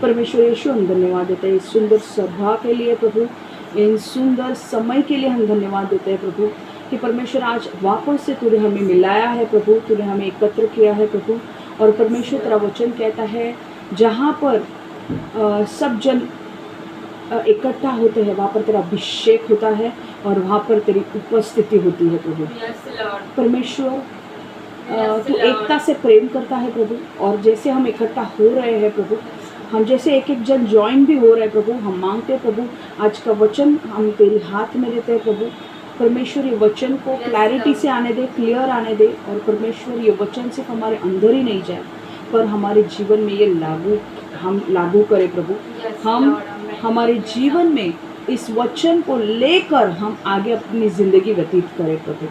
परमेश्वर यीशु हम धन्यवाद देते हैं इस सुंदर सभा के लिए प्रभु, इन सुंदर समय के लिए हम धन्यवाद देते हैं प्रभु कि परमेश्वर आज वापस से तूने हमें मिलाया है प्रभु, तूने हमें एकत्र किया है प्रभु। और परमेश्वर तेरा वचन कहता है जहाँ पर सब जन इकट्ठा होते हैं वहाँ पर तेरा अभिषेक होता है और वहाँ पर तेरी उपस्थिति होती है प्रभु। परमेश्वर तू एकता से प्रेम करता है प्रभु, और जैसे हम इकट्ठा हो रहे हैं प्रभु, हम जैसे एक एक जन ज्वाइन भी हो रहे हैं प्रभु, हम मांगते हैं प्रभु आज का वचन हम तेरे हाथ में देते हैं प्रभु। परमेश्वर ये वचन को क्लैरिटी से आने दे, क्लियर आने दे, और परमेश्वर ये वचन सिर्फ हमारे अंदर ही नहीं जाए पर हमारे जीवन में ये हम लागू करें प्रभु। हम हमारे जीवन में इस वचन को लेकर हम आगे अपनी ज़िंदगी व्यतीत करें प्रभु।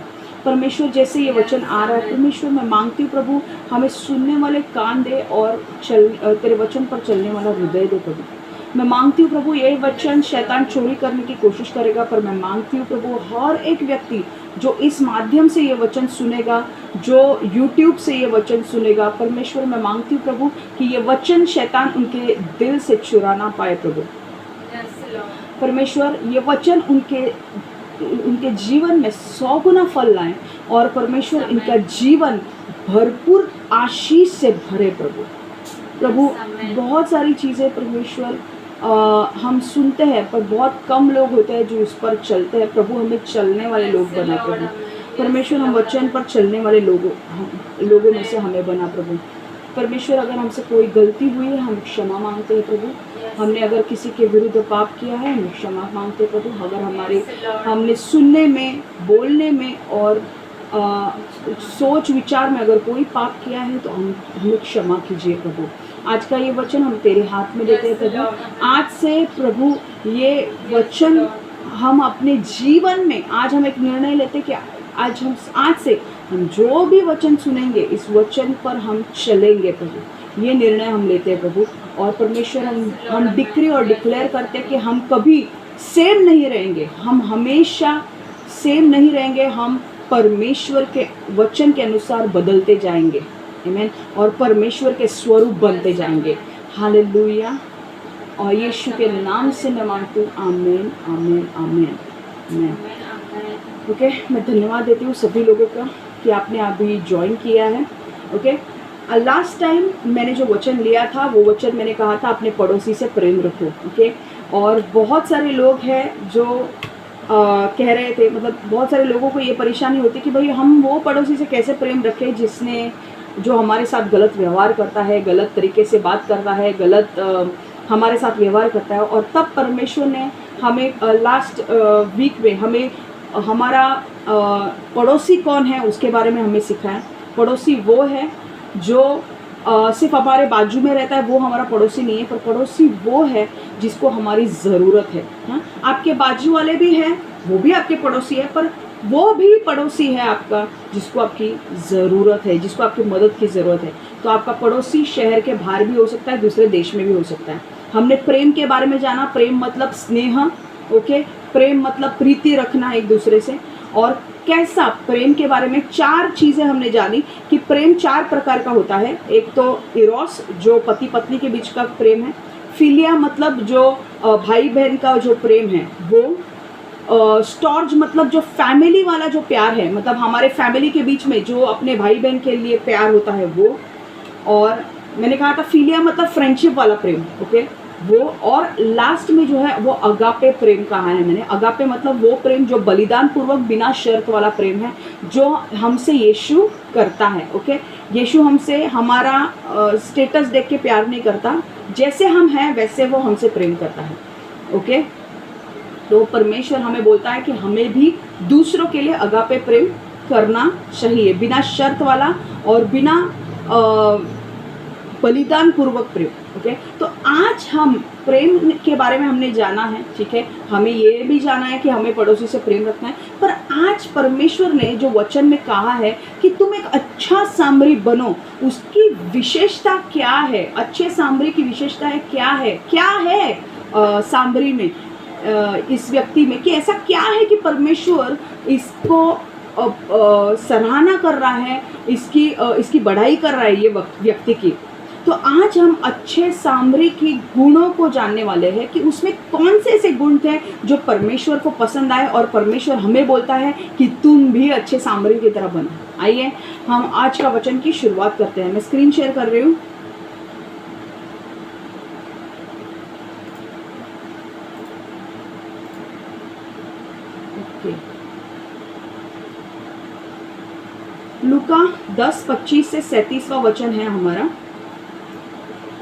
परमेश्वर जैसे ये वचन आ रहा है परमेश्वर मैं मांगती हूँ प्रभु हमें सुनने वाले कान दे और तेरे वचन पर चलने वाला हृदय दे प्रभु। मैं मांगती हूँ प्रभु ये वचन शैतान चोरी करने की कोशिश करेगा, पर मैं मांगती हूँ प्रभु हर एक व्यक्ति जो इस माध्यम से ये वचन सुनेगा, जो YouTube से ये वचन सुनेगा, परमेश्वर मैं मांगती हूँ प्रभु कि ये वचन शैतान उनके दिल से चुरा ना पाए प्रभु। परमेश्वर ये वचन उनके जीवन में 100 गुना फल लाएं, और परमेश्वर इनका जीवन भरपूर आशीष से भरे प्रभु। प्रभु बहुत सारी चीज़ें परमेश्वर हम सुनते हैं पर बहुत कम लोग होते हैं जो उस पर चलते हैं प्रभु। हमें चलने वाले लोग बना प्रभु। परमेश्वर हम वचन पर चलने वाले लोगों में से हमें बना प्रभु। परमेश्वर अगर हमसे कोई गलती हुई है हम क्षमा मांगते हैं प्रभु। हमने अगर किसी के विरुद्ध पाप किया है हम क्षमा मांगते हैं प्रभु। अगर हमने सुनने में, बोलने में और सोच विचार में अगर कोई पाप किया है तो हमें क्षमा कीजिए प्रभु। आज का ये वचन हम तेरे हाथ में देते हैं प्रभु। आज से प्रभु ये वचन हम अपने जीवन में, आज हम एक निर्णय लेते कि आज से हम जो भी वचन सुनेंगे इस वचन पर हम चलेंगे प्रभु। ये निर्णय हम लेते हैं प्रभु। और परमेश्वर हम डिक्री और डिक्लेयर करते हैं कि हम कभी सेम नहीं रहेंगे, हम हमेशा सेम नहीं रहेंगे, हम परमेश्वर के वचन के अनुसार बदलते जाएंगे। आमीन। और परमेश्वर के स्वरूप बनते जाएंगे। हालेलुया। और यीशु के नाम से मैं मांगती हूँ आमीन, आमीन, आमीन, आमीन। ओके, मैं धन्यवाद देती हूँ सभी लोगों का कि आपने अभी ज्वाइन किया है। ओके, लास्ट टाइम मैंने जो वचन लिया था वो वचन मैंने कहा था अपने पड़ोसी से प्रेम रखो। ओके, और बहुत सारे लोग हैं जो कह रहे थे, मतलब बहुत सारे लोगों को ये परेशानी होती कि भाई हम वो पड़ोसी से कैसे प्रेम रखें जो हमारे साथ गलत व्यवहार करता है, गलत तरीके से बात करता है, गलत हमारे साथ व्यवहार करता है। और तब परमेश्वर ने हमें लास्ट वीक में हमें हमारा पड़ोसी कौन है उसके बारे में हमें सिखाया। पड़ोसी वो है जो सिर्फ हमारे बाजू में रहता है, वो हमारा पड़ोसी नहीं है, पर पड़ोसी वो है जिसको हमारी ज़रूरत है। हाँ, आपके बाजू वाले भी हैं, वो भी आपके पड़ोसी है, पर वो भी पड़ोसी है आपका जिसको आपकी ज़रूरत है, जिसको आपकी मदद की ज़रूरत है। तो आपका पड़ोसी शहर के बाहर भी हो सकता है, दूसरे देश में भी हो सकता है। हमने प्रेम के बारे में जाना, प्रेम मतलब स्नेह। ओके, प्रेम मतलब प्रीति रखना एक दूसरे से। और कैसा प्रेम के बारे में 4 चीज़ें हमने जानी कि प्रेम 4 प्रकार का होता है। एक तो इरोस जो पति पत्नी के बीच का प्रेम है, फिलिया मतलब जो भाई बहन का जो प्रेम है वो, स्टॉर्ज मतलब जो फैमिली वाला जो प्यार है, मतलब हमारे फैमिली के बीच में जो अपने भाई बहन के लिए प्यार होता है वो। और मैंने कहा था फिलिया मतलब फ्रेंडशिप वाला प्रेम। ओके, वो। और लास्ट में जो है वो अगापे प्रेम कहा है मैंने। अगापे मतलब वो प्रेम जो बलिदान पूर्वक बिना शर्त वाला प्रेम है, जो हमसे यीशु करता है। ओके, यीशु हमसे हमारा स्टेटस देख के प्यार नहीं करता, जैसे हम हैं वैसे वो हमसे प्रेम करता है। ओके, तो परमेश्वर हमें बोलता है कि हमें भी दूसरों के लिए अगापे प्रेम करना चाहिए, बिना शर्त वाला और बिना बलिदान पूर्वक प्रेम। ओके, तो आज हम प्रेम के बारे में हमने जाना है। ठीक है, हमें ये भी जाना है कि हमें पड़ोसी से प्रेम रखना है। पर आज परमेश्वर ने जो वचन में कहा है कि तुम एक अच्छा सामरी बनो, उसकी विशेषता क्या है? अच्छे सामरी की विशेषता है क्या है सामरी में, इस व्यक्ति में, कि ऐसा क्या है कि परमेश्वर इसको सराहना कर रहा है, इसकी बढ़ाई कर रहा है ये व्यक्ति की। तो आज हम अच्छे सामरी की गुणों को जानने वाले हैं कि उसमें कौन से ऐसे गुण थे जो परमेश्वर को पसंद आए और परमेश्वर हमें बोलता है कि तुम भी अच्छे सामरी की तरह बनो। आइए हम आज का वचन की शुरुआत करते हैं। मैं स्क्रीन शेयर कर रही हूँ। लूका 10:25 से 37वां वचन है हमारा,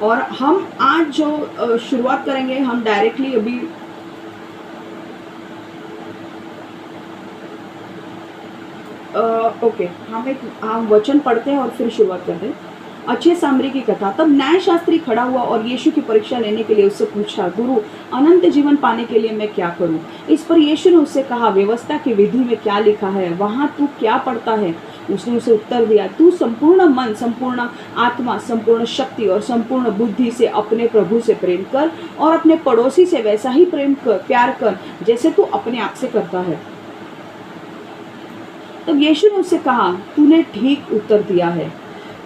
और हम आज जो शुरुआत करेंगे हम डायरेक्टली अभी ओके हम वचन पढ़ते हैं और फिर शुरुआत करते हैं। अच्छे सामरी की कथा। तब न्याय शास्त्री खड़ा हुआ और यीशु की परीक्षा लेने के लिए उससे पूछा, गुरु, अनंत जीवन पाने के लिए मैं क्या करूं? इस पर यीशु ने उससे कहा, व्यवस्था की विधि में क्या लिखा है, वहां तू क्या पढ़ता है? उसने उसे उत्तर दिया, तू संपूर्ण मन, संपूर्ण आत्मा, संपूर्ण शक्ति और संपूर्ण बुद्धि से अपने प्रभु से प्रेम कर और अपने पड़ोसी से वैसा ही प्यार कर जैसे तू अपने आप से करता है। तब यीशु ने उससे कहा, तूने ठीक उत्तर दिया है,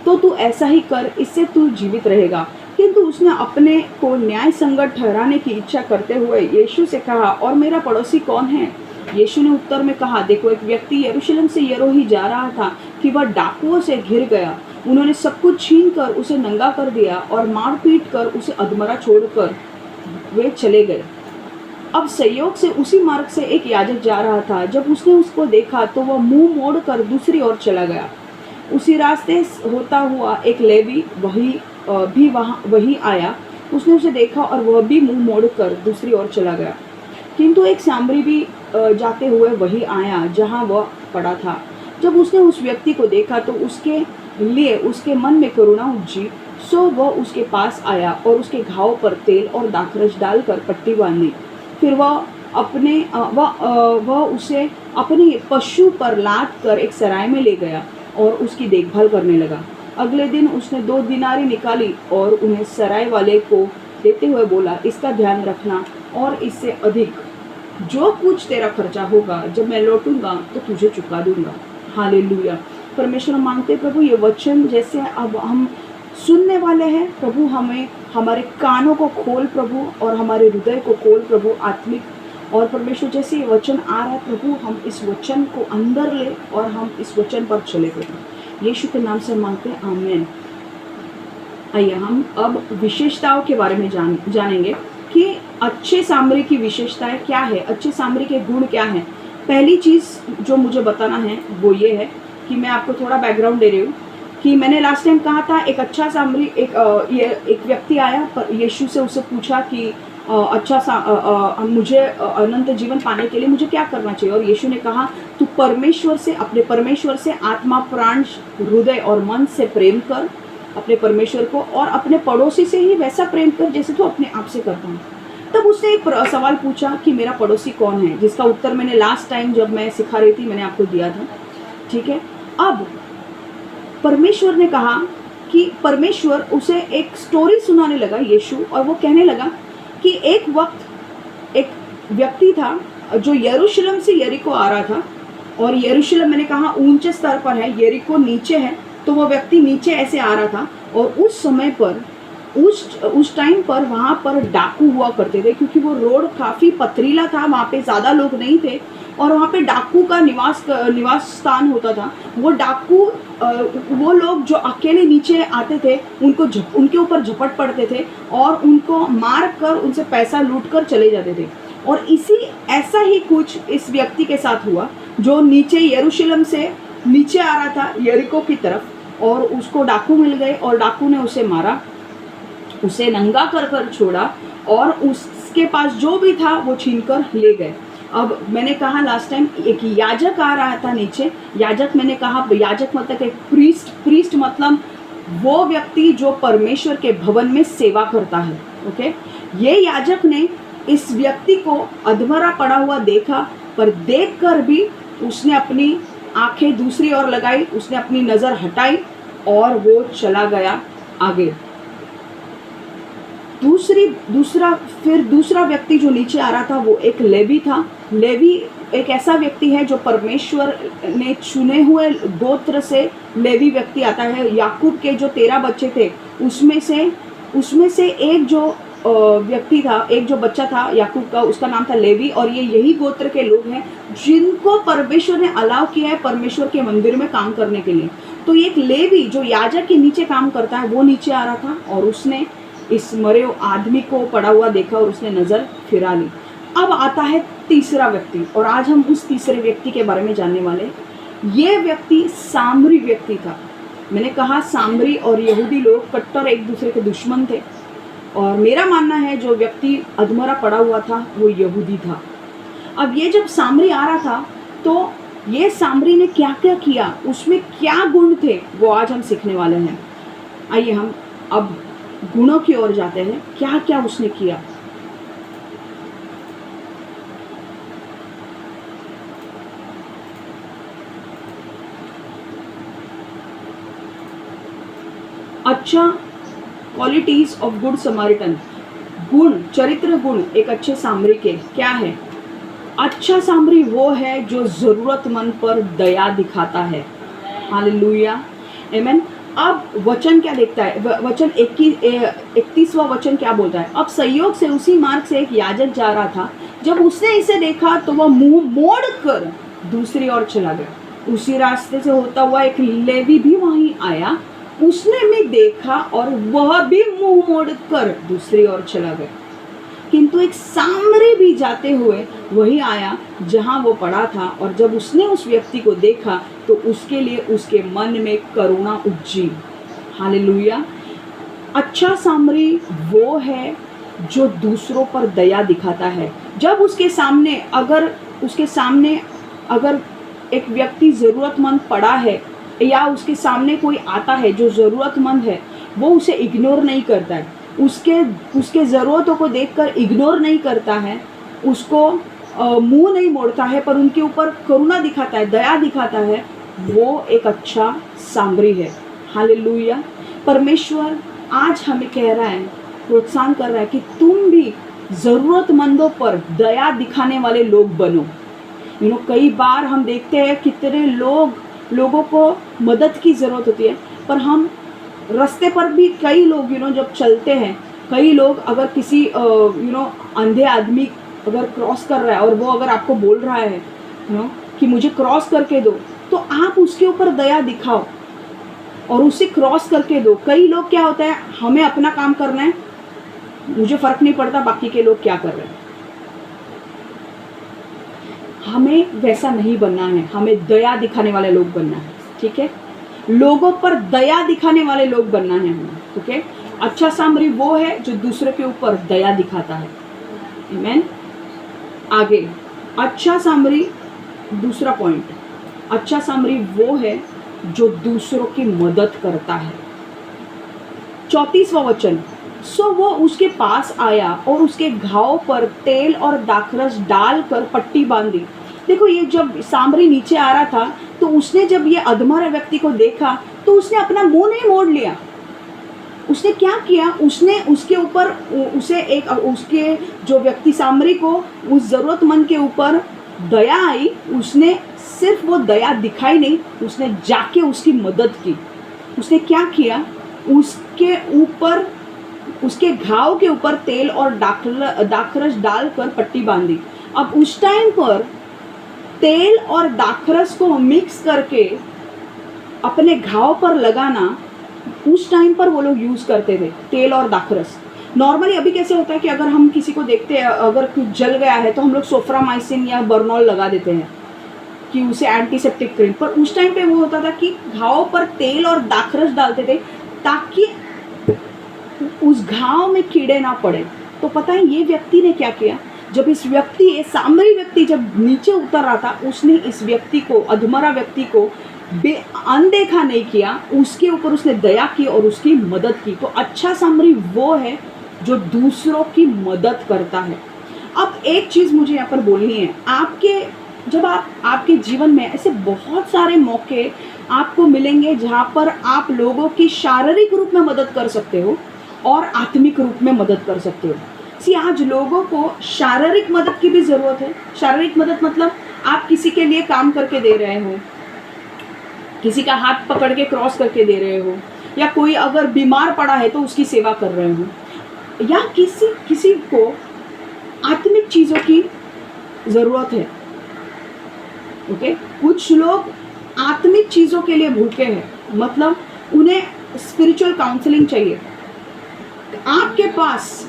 तो तू ऐसा ही कर, इससे तू जीवित रहेगा। किंतु उसने अपने को न्याय संगत ठहराने की इच्छा करते हुए यीशु से कहा, और मेरा पड़ोसी कौन है? यीशु ने उत्तर में कहा, देखो, एक व्यक्ति यरूशलेम से यरीहो जा रहा था कि वह डाकुओं से घिर गया। उन्होंने सब कुछ छीन कर उसे नंगा कर दिया और मार पीट कर उसे अधमरा छोड़कर वे चले गए। अब संयोग से उसी मार्ग से एक याजक जा रहा था। जब उसने उसको देखा तो वह मुंह मोड़कर दूसरी ओर चला गया। उसी रास्ते होता हुआ एक लेवी वही आया। उसने उसे देखा और वह भी मुंह मोड़कर दूसरी ओर चला गया। किंतु एक सामरी भी जाते हुए वही आया जहां वह पड़ा था। जब उसने उस व्यक्ति को देखा तो उसके लिए उसके मन में करुणा उपजी, सो वह उसके पास आया और उसके घाव पर तेल और दाखरस डालकर पट्टी बांधी। फिर वह उसे अपने पशु पर लाद कर एक सराय में ले गया और उसकी देखभाल करने लगा। अगले दिन उसने 2 दिनारी निकाली और उन्हें सराय वाले को देते हुए बोला, इसका ध्यान रखना और इससे अधिक जो कुछ तेरा खर्चा होगा जब मैं लौटूंगा तो तुझे चुका दूंगा। हालेलुया। परमेश्वर मांगते प्रभु ये वचन जैसे अब हम सुनने वाले हैं, प्रभु हमें हमारे कानों को खोल प्रभु और हमारे हृदय को खोल प्रभु आत्मिक। और परमेश्वर जैसे ये वचन आ रहा है प्रभु, हम इस वचन को अंदर ले और हम इस वचन पर चले प्रभु, यीशु के नाम से मांगते हैं, आमीन। आइए हम अब विशेषताओं के बारे में जानेंगे कि अच्छे सामरी की विशेषताएं क्या है, अच्छे सामरी के गुण क्या हैं। पहली चीज़ जो मुझे बताना है वो ये है कि मैं आपको थोड़ा बैकग्राउंड दे रही हूँ कि मैंने लास्ट टाइम कहा था एक अच्छा सामरी एक व्यक्ति आया पर यीशु से उससे पूछा कि मुझे अनंत जीवन पाने के लिए मुझे क्या करना चाहिए। और यीशु ने कहा, तू अपने परमेश्वर से आत्मा, प्राण, हृदय और मन से प्रेम कर अपने परमेश्वर को, और अपने पड़ोसी से ही वैसा प्रेम कर जैसे तू अपने आप से करता है। तब उसने एक सवाल पूछा कि मेरा पड़ोसी कौन है, जिसका उत्तर मैंने लास्ट टाइम जब मैं सिखा रही थी मैंने आपको दिया था। ठीक है, अब परमेश्वर ने कहा कि परमेश्वर उसे एक स्टोरी सुनाने लगा यीशु, और वो कहने लगा कि एक वक्त एक व्यक्ति था जो यरूशलेम से यरीको आ रहा था, और यरूशलेम मैंने कहा ऊंचे स्तर पर है, यरीको नीचे है, तो वो व्यक्ति नीचे ऐसे आ रहा था। और उस समय पर उस टाइम पर वहाँ पर डाकू हुआ करते थे, क्योंकि वो रोड काफ़ी पथरीला था, वहाँ पे ज़्यादा लोग नहीं थे और वहाँ पे डाकू का निवास स्थान होता था। वो डाकू वो लोग जो अकेले नीचे आते थे उनके ऊपर झपट पड़ते थे और उनको मार कर उनसे पैसा लूट कर चले जाते थे। और ऐसा ही कुछ इस व्यक्ति के साथ हुआ जो नीचे यरूशलेम से नीचे आ रहा था यरीको की तरफ, और उसको डाकू मिल गए और डाकू ने उसे मारा, उसे नंगा कर छोड़ा और उसके पास जो भी था वो छीन कर ले गए। अब मैंने कहा लास्ट टाइम एक याजक आ रहा था नीचे। याजक मैंने कहा याजक मतलब एक प्रीस्ट मतलब वो व्यक्ति जो परमेश्वर के भवन में सेवा करता है। ओके, ये याजक ने इस व्यक्ति को अधमरा पड़ा हुआ देखा, पर देखकर भी उसने अपनी आंखें दूसरी ओर लगाई, उसने अपनी नज़र हटाई और वो चला गया आगे। दूसरा व्यक्ति जो नीचे आ रहा था वो एक लेवी था। लेवी एक ऐसा व्यक्ति है जो परमेश्वर ने चुने हुए गोत्र से लेवी व्यक्ति आता है। याकूब के जो 13 बच्चे थे उसमें से एक जो व्यक्ति था, एक जो बच्चा था याकूब का, उसका नाम था लेवी। और ये यही गोत्र के लोग हैं जिनको परमेश्वर ने अलाउ किया है परमेश्वर के मंदिर में काम करने के लिए। तो एक लेवी जो याजक के नीचे काम करता है वो नीचे आ रहा था और उसने इस मरे आदमी को पड़ा हुआ देखा और उसने नज़र फिरा ली। अब आता है तीसरा व्यक्ति और आज हम उस तीसरे व्यक्ति के बारे में जानने वाले हैं। ये व्यक्ति सामरी व्यक्ति था। मैंने कहा सामरी और यहूदी लोग कट्टर एक दूसरे के दुश्मन थे और मेरा मानना है जो व्यक्ति अधमरा पड़ा हुआ था वो यहूदी था। अब ये जब सामरी आ रहा था तो ये सामरी ने क्या क्या किया, उसमें क्या गुण थे, वो आज हम सीखने वाले हैं। आइए हम अब गुणों की ओर जाते हैं, क्या क्या उसने किया। अच्छा, क्वालिटीज ऑफ गुड समरिटन, गुण, चरित्र गुण एक अच्छे सामरी के क्या है। अच्छा सामरी वो है जो ज़रूरतमंद पर दया दिखाता है। हालेलुया, आमीन। अब वचन क्या देखता है, वचन 31वां वचन क्या बोलता है। अब संयोग से उसी मार्ग से एक याजक जा रहा था, जब उसने इसे देखा तो वह मुंह मोड़ कर दूसरी ओर चला गया। उसी रास्ते से होता हुआ एक लेवी भी वहीं आया, उसने भी देखा और वह भी मुंह मोड़ कर दूसरी ओर चला गया। किंतु एक सामरी भी जाते हुए वही आया जहां वो पड़ा था, और जब उसने उस व्यक्ति को देखा तो उसके लिए उसके मन में करुणा उपजी। हालेलुया। अच्छा सामरी वो है जो दूसरों पर दया दिखाता है। जब उसके सामने अगर एक व्यक्ति ज़रूरतमंद पड़ा है या उसके सामने कोई आता है जो ज़रूरतमंद है, वो उसे इग्नोर नहीं करता है, उसके ज़रूरतों को देखकर इग्नोर नहीं करता है, उसको मुंह नहीं मोड़ता है, पर उनके ऊपर करुणा दिखाता है, दया दिखाता है, वो एक अच्छा सामरी है। हालेलुया। परमेश्वर आज हमें कह रहा है, प्रोत्साहन कर रहा है कि तुम भी ज़रूरतमंदों पर दया दिखाने वाले लोग बनो। कई बार हम देखते हैं कितने लोगों को मदद की ज़रूरत होती है, पर हम रास्ते पर भी कई लोग जब चलते हैं, कई लोग अगर किसी अंधे आदमी अगर क्रॉस कर रहा है और वो अगर आपको बोल रहा है कि मुझे क्रॉस करके दो, तो आप उसके ऊपर दया दिखाओ और उसे क्रॉस करके दो। कई लोग क्या होता है, हमें अपना काम करना है, मुझे फ़र्क नहीं पड़ता बाकी के लोग क्या कर रहे हैं। हमें वैसा नहीं बनना है, हमें दया दिखाने वाले लोग बनना है। ठीक है, लोगों पर दया दिखाने वाले लोग बनना है हमें। ठीक है, अच्छा सामरी वो है जो दूसरे के ऊपर दया दिखाता है। आमीन। आगे, अच्छा सामरी, दूसरा पॉइंट, अच्छा सामरी वो है जो दूसरों की मदद करता है। 34वां वचन, सो वो उसके पास आया और उसके घाव पर तेल और दाखरस डालकर पट्टी बांधी। देखो, ये जब सामरी नीचे आ रहा था तो उसने जब ये अधमरा व्यक्ति को देखा तो उसने अपना मुंह नहीं मोड़ लिया। उसने क्या किया, उसने उसके ऊपर उसके जो व्यक्ति सामरी को उस ज़रूरतमंद के ऊपर दया आई, उसने सिर्फ वो दया दिखाई नहीं, उसने जाके उसकी मदद की। उसने क्या किया, उसके घाव के ऊपर तेल और दाखरस डालकर पट्टी बांधी। अब उस टाइम पर तेल और दाखरस को मिक्स करके अपने घाव पर लगाना, उस टाइम पर वो लोग यूज़ करते थे तेल और दाखरस। नॉर्मली अभी कैसे होता है कि अगर हम किसी को देखते हैं अगर कुछ जल गया है तो हम लोग सोफ्रामाइसिन या बर्नॉल लगा देते हैं कि उसे एंटीसेप्टिक क्रीम, पर उस टाइम पे वो होता था कि घाव पर तेल और दाखरस डालते थे ताकि उस घाव में कीड़े ना पड़े। तो पता है ये व्यक्ति ने क्या किया, जब ये सामरी व्यक्ति जब नीचे उतर रहा था, उसने इस व्यक्ति को, अधमरा व्यक्ति को अनदेखा नहीं किया, उसके ऊपर उसने दया की और उसकी मदद की। तो अच्छा सामरी वो है जो दूसरों की मदद करता है। अब एक चीज़ मुझे यहाँ पर बोलनी है, आपके जीवन में ऐसे बहुत सारे मौके आपको मिलेंगे जहाँ पर आप लोगों की शारीरिक रूप में मदद कर सकते हो, और आत्मिक रूप में मदद कर सकते हो। सी आज लोगों को शारीरिक मदद की भी ज़रूरत है। शारीरिक मदद मतलब आप किसी के लिए काम करके दे रहे हो, किसी का हाथ पकड़ के क्रॉस करके दे रहे हो, या कोई अगर बीमार पड़ा है तो उसकी सेवा कर रहे हो, या किसी को आत्मिक चीज़ों की ज़रूरत है। ओके, कुछ लोग आत्मिक चीज़ों के लिए भूखे हैं, मतलब उन्हें स्पिरिचुअल काउंसलिंग चाहिए। आपके पास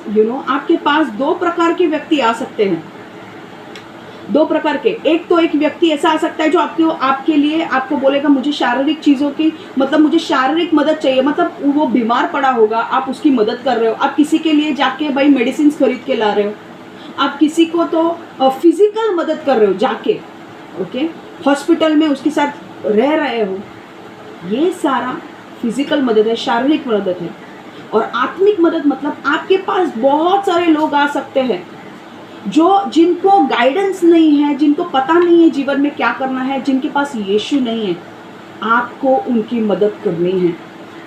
आपके पास दो प्रकार के व्यक्ति आ सकते हैं, दो प्रकार के। एक तो एक व्यक्ति ऐसा आ सकता है जो आपके लिए आपको बोलेगा मुझे शारीरिक चीज़ों की, मतलब मुझे शारीरिक मदद चाहिए, मतलब वो बीमार पड़ा होगा, आप उसकी मदद कर रहे हो। आप किसी के लिए जाके भाई मेडिसिन खरीद के ला रहे हो, आप किसी को तो फिजिकल मदद कर रहे हो जाके, ओके, हॉस्पिटल में उसके साथ रह रहे हो। ये सारा फिजिकल मदद है, शारीरिक मदद है। और आत्मिक मदद मतलब आपके पास बहुत सारे लोग आ सकते हैं जिनको गाइडेंस नहीं है, जिनको पता नहीं है जीवन में क्या करना है, जिनके पास यीशु नहीं है। आपको उनकी मदद करनी है,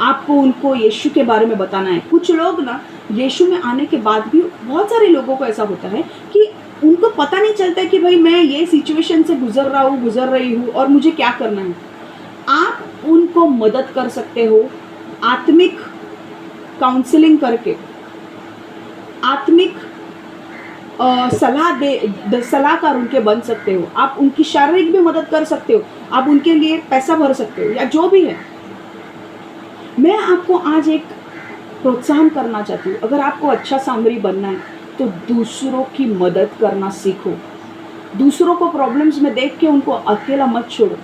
आपको उनको यीशु के बारे में बताना है। कुछ लोग ना यीशु में आने के बाद भी, बहुत सारे लोगों को ऐसा होता है कि उनको पता नहीं चलता है कि भाई मैं ये सिचुएशन से गुजर रही हूँ और मुझे क्या करना है। आप उनको मदद कर सकते हो आत्मिक काउंसलिंग करके, आत्मिक सलाहकार उनके बन सकते हो। आप उनकी शारीरिक भी मदद कर सकते हो, आप उनके लिए पैसा भर सकते हो, या जो भी है। मैं आपको आज एक प्रोत्साहन करना चाहती हूँ, अगर आपको अच्छा सामरी बनना है तो दूसरों की मदद करना सीखो। दूसरों को प्रॉब्लम्स में देख के उनको अकेला मत छोड़ो,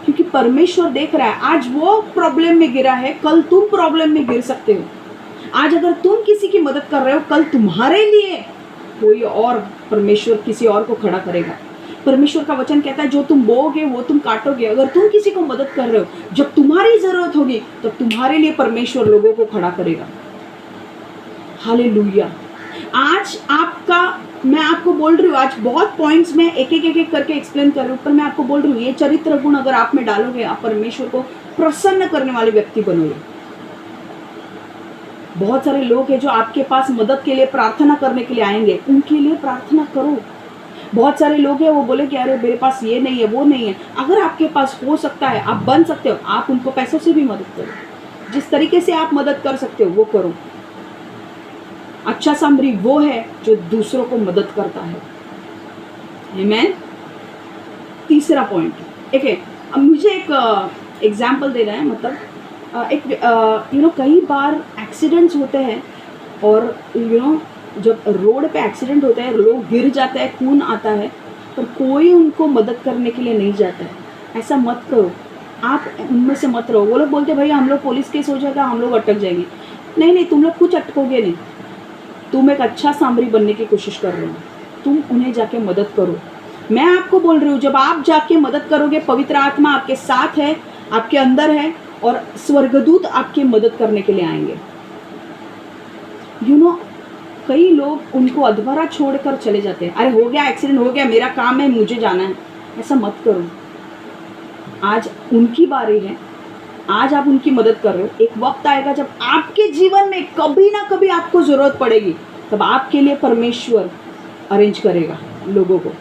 क्योंकि परमेश्वर देख रहा है। आज वो प्रॉब्लम में गिरा है, कल तुम प्रॉब्लम में गिर सकते हो। आज अगर तुम किसी की मदद कर रहे हो, कल तुम्हारे लिए कोई और, परमेश्वर किसी और को खड़ा करेगा। परमेश्वर का वचन कहता है जो तुम बोओगे वो तुम काटोगे। अगर तुम किसी को मदद कर रहे हो, जब तुम्हारी जरूरत होगी तब तुम्हारे लिए परमेश्वर लोगों को खड़ा करेगा। हालेलुया। आज मैं आपको बोल रही हूँ, आज बहुत पॉइंट्स में एक करके एक्सप्लेन कर रही हूँ, पर मैं आपको बोल रही हूँ ये चरित्र गुण अगर आप में डालोगे, आप परमेश्वर को प्रसन्न करने वाले व्यक्ति बनोगे। बहुत सारे लोग हैं जो आपके पास मदद के लिए प्रार्थना करने के लिए आएंगे, उनके लिए प्रार्थना करो। बहुत सारे लोग हैं वो बोले कि अरे मेरे पास ये नहीं है, वो नहीं है। अगर आपके पास हो सकता है, आप बन सकते हो, आप उनको पैसों से भी मदद करो। जिस तरीके से आप मदद कर सकते हो वो करो। अच्छा सामरी वो है जो दूसरों को मदद करता है। आमीन। तीसरा पॉइंट, अब मुझे एक एग्जाम्पल देना है। मतलब कई बार एक्सीडेंट्स होते हैं, और जब रोड पे एक्सीडेंट होता है, लोग गिर जाते हैं, खून आता है, पर कोई उनको मदद करने के लिए नहीं जाता है। ऐसा मत करो, आप उनमें से मत रहो। वो लोग बोलते भैया हम लोग पुलिस केस हो जाएगा, हम लोग अटक जाएंगे। नहीं, तुम लोग कुछ अटकोगे नहीं। तुम एक अच्छा सामरी बनने की कोशिश कर रहे हो, तुम उन्हें जाके मदद करो। मैं आपको बोल रही हूँ, जब आप जाके मदद करोगे, पवित्र आत्मा आपके साथ है, आपके अंदर है, और स्वर्गदूत आपकी मदद करने के लिए आएंगे। कई लोग उनको अधमरा छोड़कर चले जाते हैं। अरे हो गया, एक्सीडेंट हो गया, मेरा काम है, मुझे जाना है। ऐसा मत करो। आज उनकी बारी है, आज आप उनकी मदद कर रहे हो। एक वक्त आएगा जब आपके जीवन में कभी ना कभी आपको ज़रूरत पड़ेगी, तब आपके लिए परमेश्वर अरेंज करेगा लोगों को।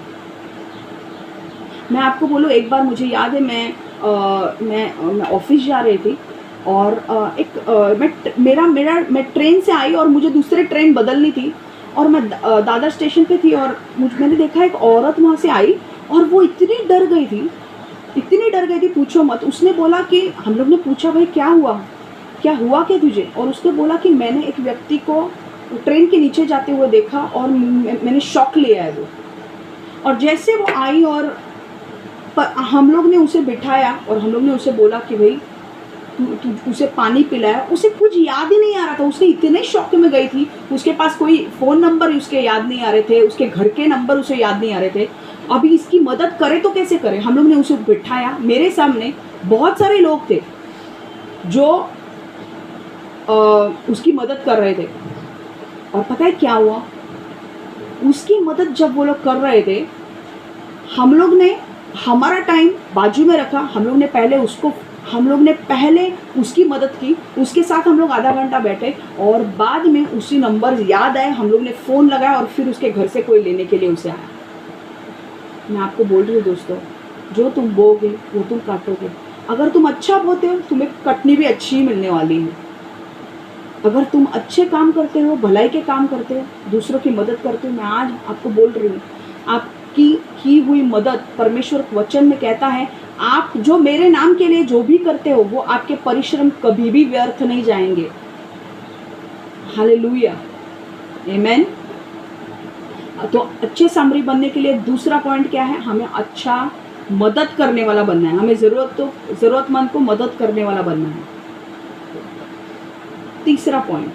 मैं आपको बोलूँ, एक बार मुझे याद है, मैं ऑफिस जा रही थी, और मैं ट्रेन से आई और मुझे दूसरे ट्रेन बदलनी थी, और मैं दादर स्टेशन पे थी, और मैंने देखा एक औरत वहाँ से आई, और वो इतनी डर गई थी, पूछो मत। उसने बोला कि, हम लोग ने पूछा भाई क्या हुआ क्या तुझे? और उसने बोला कि मैंने एक व्यक्ति को ट्रेन के नीचे जाते हुए देखा, और मैंने शॉक लिया है वो। और जैसे वो आई, और हम लोग ने उसे बिठाया, और हम लोग ने उसे बोला कि भाई तू उसे पानी पिलाया। उसे कुछ याद ही नहीं आ रहा था, उसने इतने शौक में गई थी। उसके पास कोई फ़ोन नंबर उसके याद नहीं आ रहे थे, उसके घर के नंबर उसे याद नहीं आ रहे थे। अभी इसकी मदद करे तो कैसे करे? हम लोग ने उसे बिठाया, मेरे सामने बहुत सारे लोग थे जो उसकी मदद कर रहे थे। और पता है क्या हुआ? उसकी मदद जब वो लोग कर रहे थे, हम लोग ने हमारा टाइम बाजू में रखा, हम लोग ने पहले उसको हम लोग ने पहले उसकी मदद की, उसके साथ हम लोग आधा घंटा बैठे और बाद में उसी नंबर याद आए, हम लोग ने फ़ोन लगाया और फिर उसके घर से कोई लेने के लिए उसे आया। मैं आपको बोल रही हूँ दोस्तों, जो तुम बोगे वो तुम काटोगे। अगर तुम अच्छा बोते हो, तुम्हें कटनी भी अच्छी ही मिलने वाली है। अगर तुम अच्छे काम करते हो, भलाई के काम करते हो, दूसरों की मदद करते हो, मैं आज आपको बोल रही हूँ, आपकी की हुई मदद, परमेश्वर वचन में कहता है, आप जो मेरे नाम के लिए जो भी करते हो, वो आपके परिश्रम कभी भी व्यर्थ नहीं जाएंगे। हालेलुया, आमेन। तो अच्छे सामरी बनने के लिए दूसरा पॉइंट क्या है? हमें अच्छा मदद करने वाला बनना है। हमें ज़रूरतमंद को मदद करने वाला बनना है। तीसरा पॉइंट,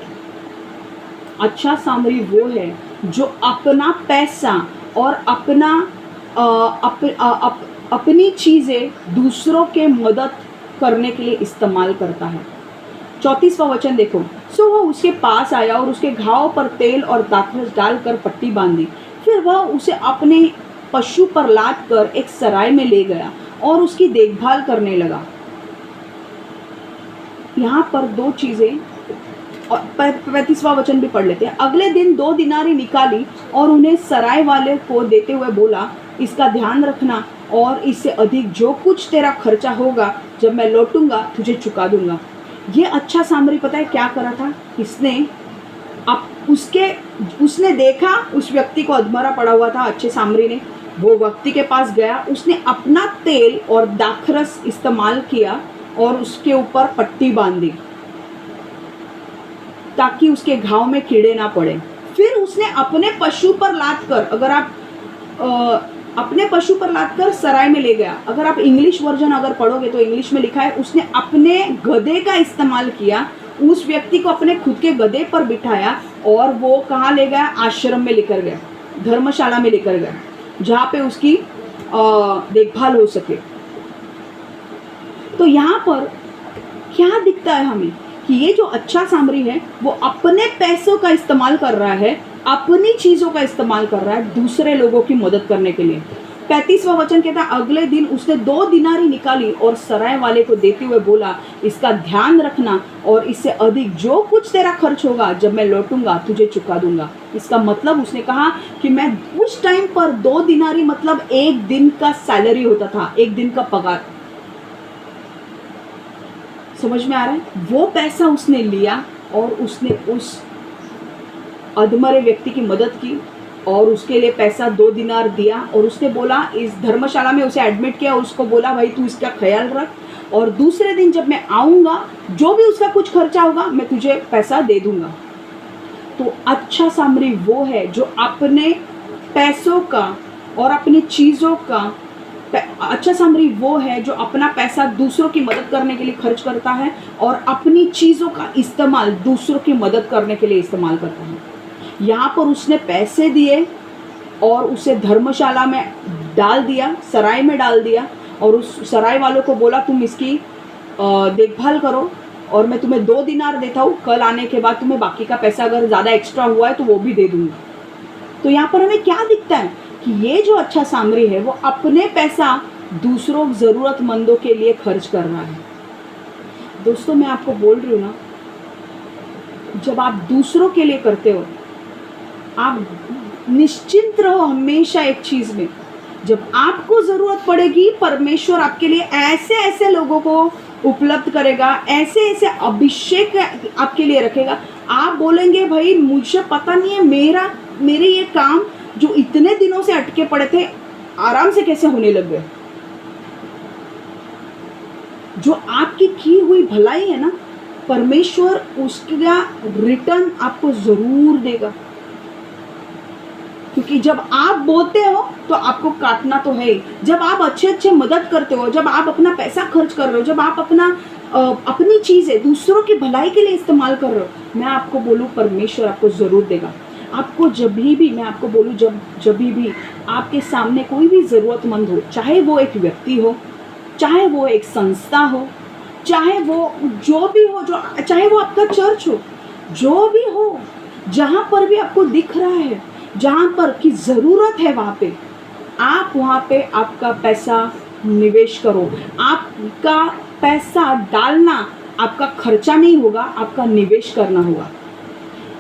अच्छा सामरी वो है जो अपना पैसा और अपनी चीज़ें दूसरों के मदद करने के लिए इस्तेमाल करता है। 34वां वचन देखो। सो वह उसके पास आया और उसके घाव पर तेल और दाखरस डालकर पट्टी बांधी। फिर वह उसे अपने पशु पर लाद कर एक सराय में ले गया और उसकी देखभाल करने लगा। यहाँ पर दो चीज़ें, और 35वां वचन भी पढ़ लेते हैं। अगले दिन 2 दिनारी निकाली और उन्हें सराय वाले को देते हुए बोला, इसका ध्यान रखना और इससे अधिक जो कुछ तेरा खर्चा होगा जब मैं लौटूंगा तुझे चुका दूंगा। ये अच्छा सामरी पता है क्या करा था? उसने देखा उस व्यक्ति को अधमरा पड़ा हुआ था। अच्छे सामरी ने वो व्यक्ति के पास गया, उसने अपना तेल और दाखरस इस्तेमाल किया और उसके ऊपर पट्टी बांधी ताकि उसके घाव में कीड़े ना पड़े। फिर उसने अपने पशु पर लाद कर, अगर आप अपने पशु पर लाद कर सराय में ले गया। अगर आप इंग्लिश वर्जन अगर पढ़ोगे तो इंग्लिश में लिखा है, उसने अपने गधे का इस्तेमाल किया, उस व्यक्ति को अपने खुद के गधे पर बिठाया और वो कहाँ ले गया? आश्रम में लेकर गया, धर्मशाला में लेकर गया, जहाँ पे उसकी देखभाल हो सके। तो यहाँ पर क्या दिखता है हमें कि ये जो अच्छा सामरी है वो अपने पैसों का इस्तेमाल कर रहा है, अपनी चीज़ों का इस्तेमाल कर रहा है दूसरे लोगों की मदद करने के लिए। 35वां वचन कहता है, अगले दिन उसने 2 दिनारी निकाली और सराय वाले को देते हुए बोला, इसका ध्यान रखना और इससे अधिक जो कुछ तेरा खर्च होगा जब मैं लौटूंगा तुझे चुका दूंगा। इसका मतलब उसने कहा कि मैं उस टाइम पर 2 दिनारी मतलब 1 दिन का सैलरी होता था, 1 दिन का पगार। समझ में आ रहा है? वो पैसा उसने लिया और उसने उस अधमरे व्यक्ति की मदद की और उसके लिए पैसा 2 दिनार दिया और उसने बोला, इस धर्मशाला में उसे एडमिट किया, उसको बोला भाई तू इसका ख्याल रख और दूसरे दिन जब मैं आऊँगा जो भी उसका कुछ खर्चा होगा मैं तुझे पैसा दे दूँगा। तो अच्छा सामरी वो है जो अपने पैसों का और अपनी चीज़ों का, अच्छा सामरी वो है जो अपना पैसा दूसरों की मदद करने के लिए खर्च करता है और अपनी चीज़ों का इस्तेमाल दूसरों की मदद करने के लिए इस्तेमाल करता है। यहाँ पर उसने पैसे दिए और उसे धर्मशाला में डाल दिया, सराय में डाल दिया और उस सराय वालों को बोला तुम इसकी देखभाल करो और मैं तुम्हें 2 दिनार देता हूँ, कल आने के बाद तुम्हें बाकी का पैसा अगर ज़्यादा एक्स्ट्रा हुआ है तो वो भी दे दूँगा। तो यहाँ पर हमें क्या दिखता है कि ये जो अच्छा सामरी है वो अपने पैसा दूसरों ज़रूरतमंदों के लिए खर्च कर रहा है। दोस्तों मैं आपको बोल रही हूँ ना, जब आप दूसरों के लिए करते हो आप निश्चिंत रहो हमेशा एक चीज़ में, जब आपको ज़रूरत पड़ेगी परमेश्वर आपके लिए ऐसे ऐसे लोगों को उपलब्ध करेगा, ऐसे ऐसे अभिषेक आपके लिए रखेगा। आप बोलेंगे भाई मुझे पता नहीं है मेरे ये काम जो इतने दिनों से अटके पड़े थे आराम से कैसे होने लग गए। जो आपकी की हुई भलाई है ना, परमेश्वर उसका रिटर्न आपको ज़रूर देगा, क्योंकि जब आप बोते हो तो आपको काटना तो है ही। जब आप अच्छे मदद करते हो, जब आप अपना पैसा खर्च कर रहे हो, जब आप अपनी चीज़ें दूसरों की भलाई के लिए इस्तेमाल कर रहे हो, मैं आपको बोलूँ परमेश्वर आपको ज़रूर देगा। आपको जब भी मैं आपको बोलूँ जब भी आपके सामने कोई भी ज़रूरतमंद हो, चाहे वो एक व्यक्ति हो, चाहे वो एक संस्था हो, चाहे वो जो भी हो, चाहे वो आपका चर्च हो, जो भी हो, जहाँ पर भी आपको दिख रहा है, जहाँ पर की ज़रूरत है वहाँ पे आपका पैसा निवेश करो। आपका पैसा डालना आपका खर्चा नहीं होगा, आपका निवेश करना होगा।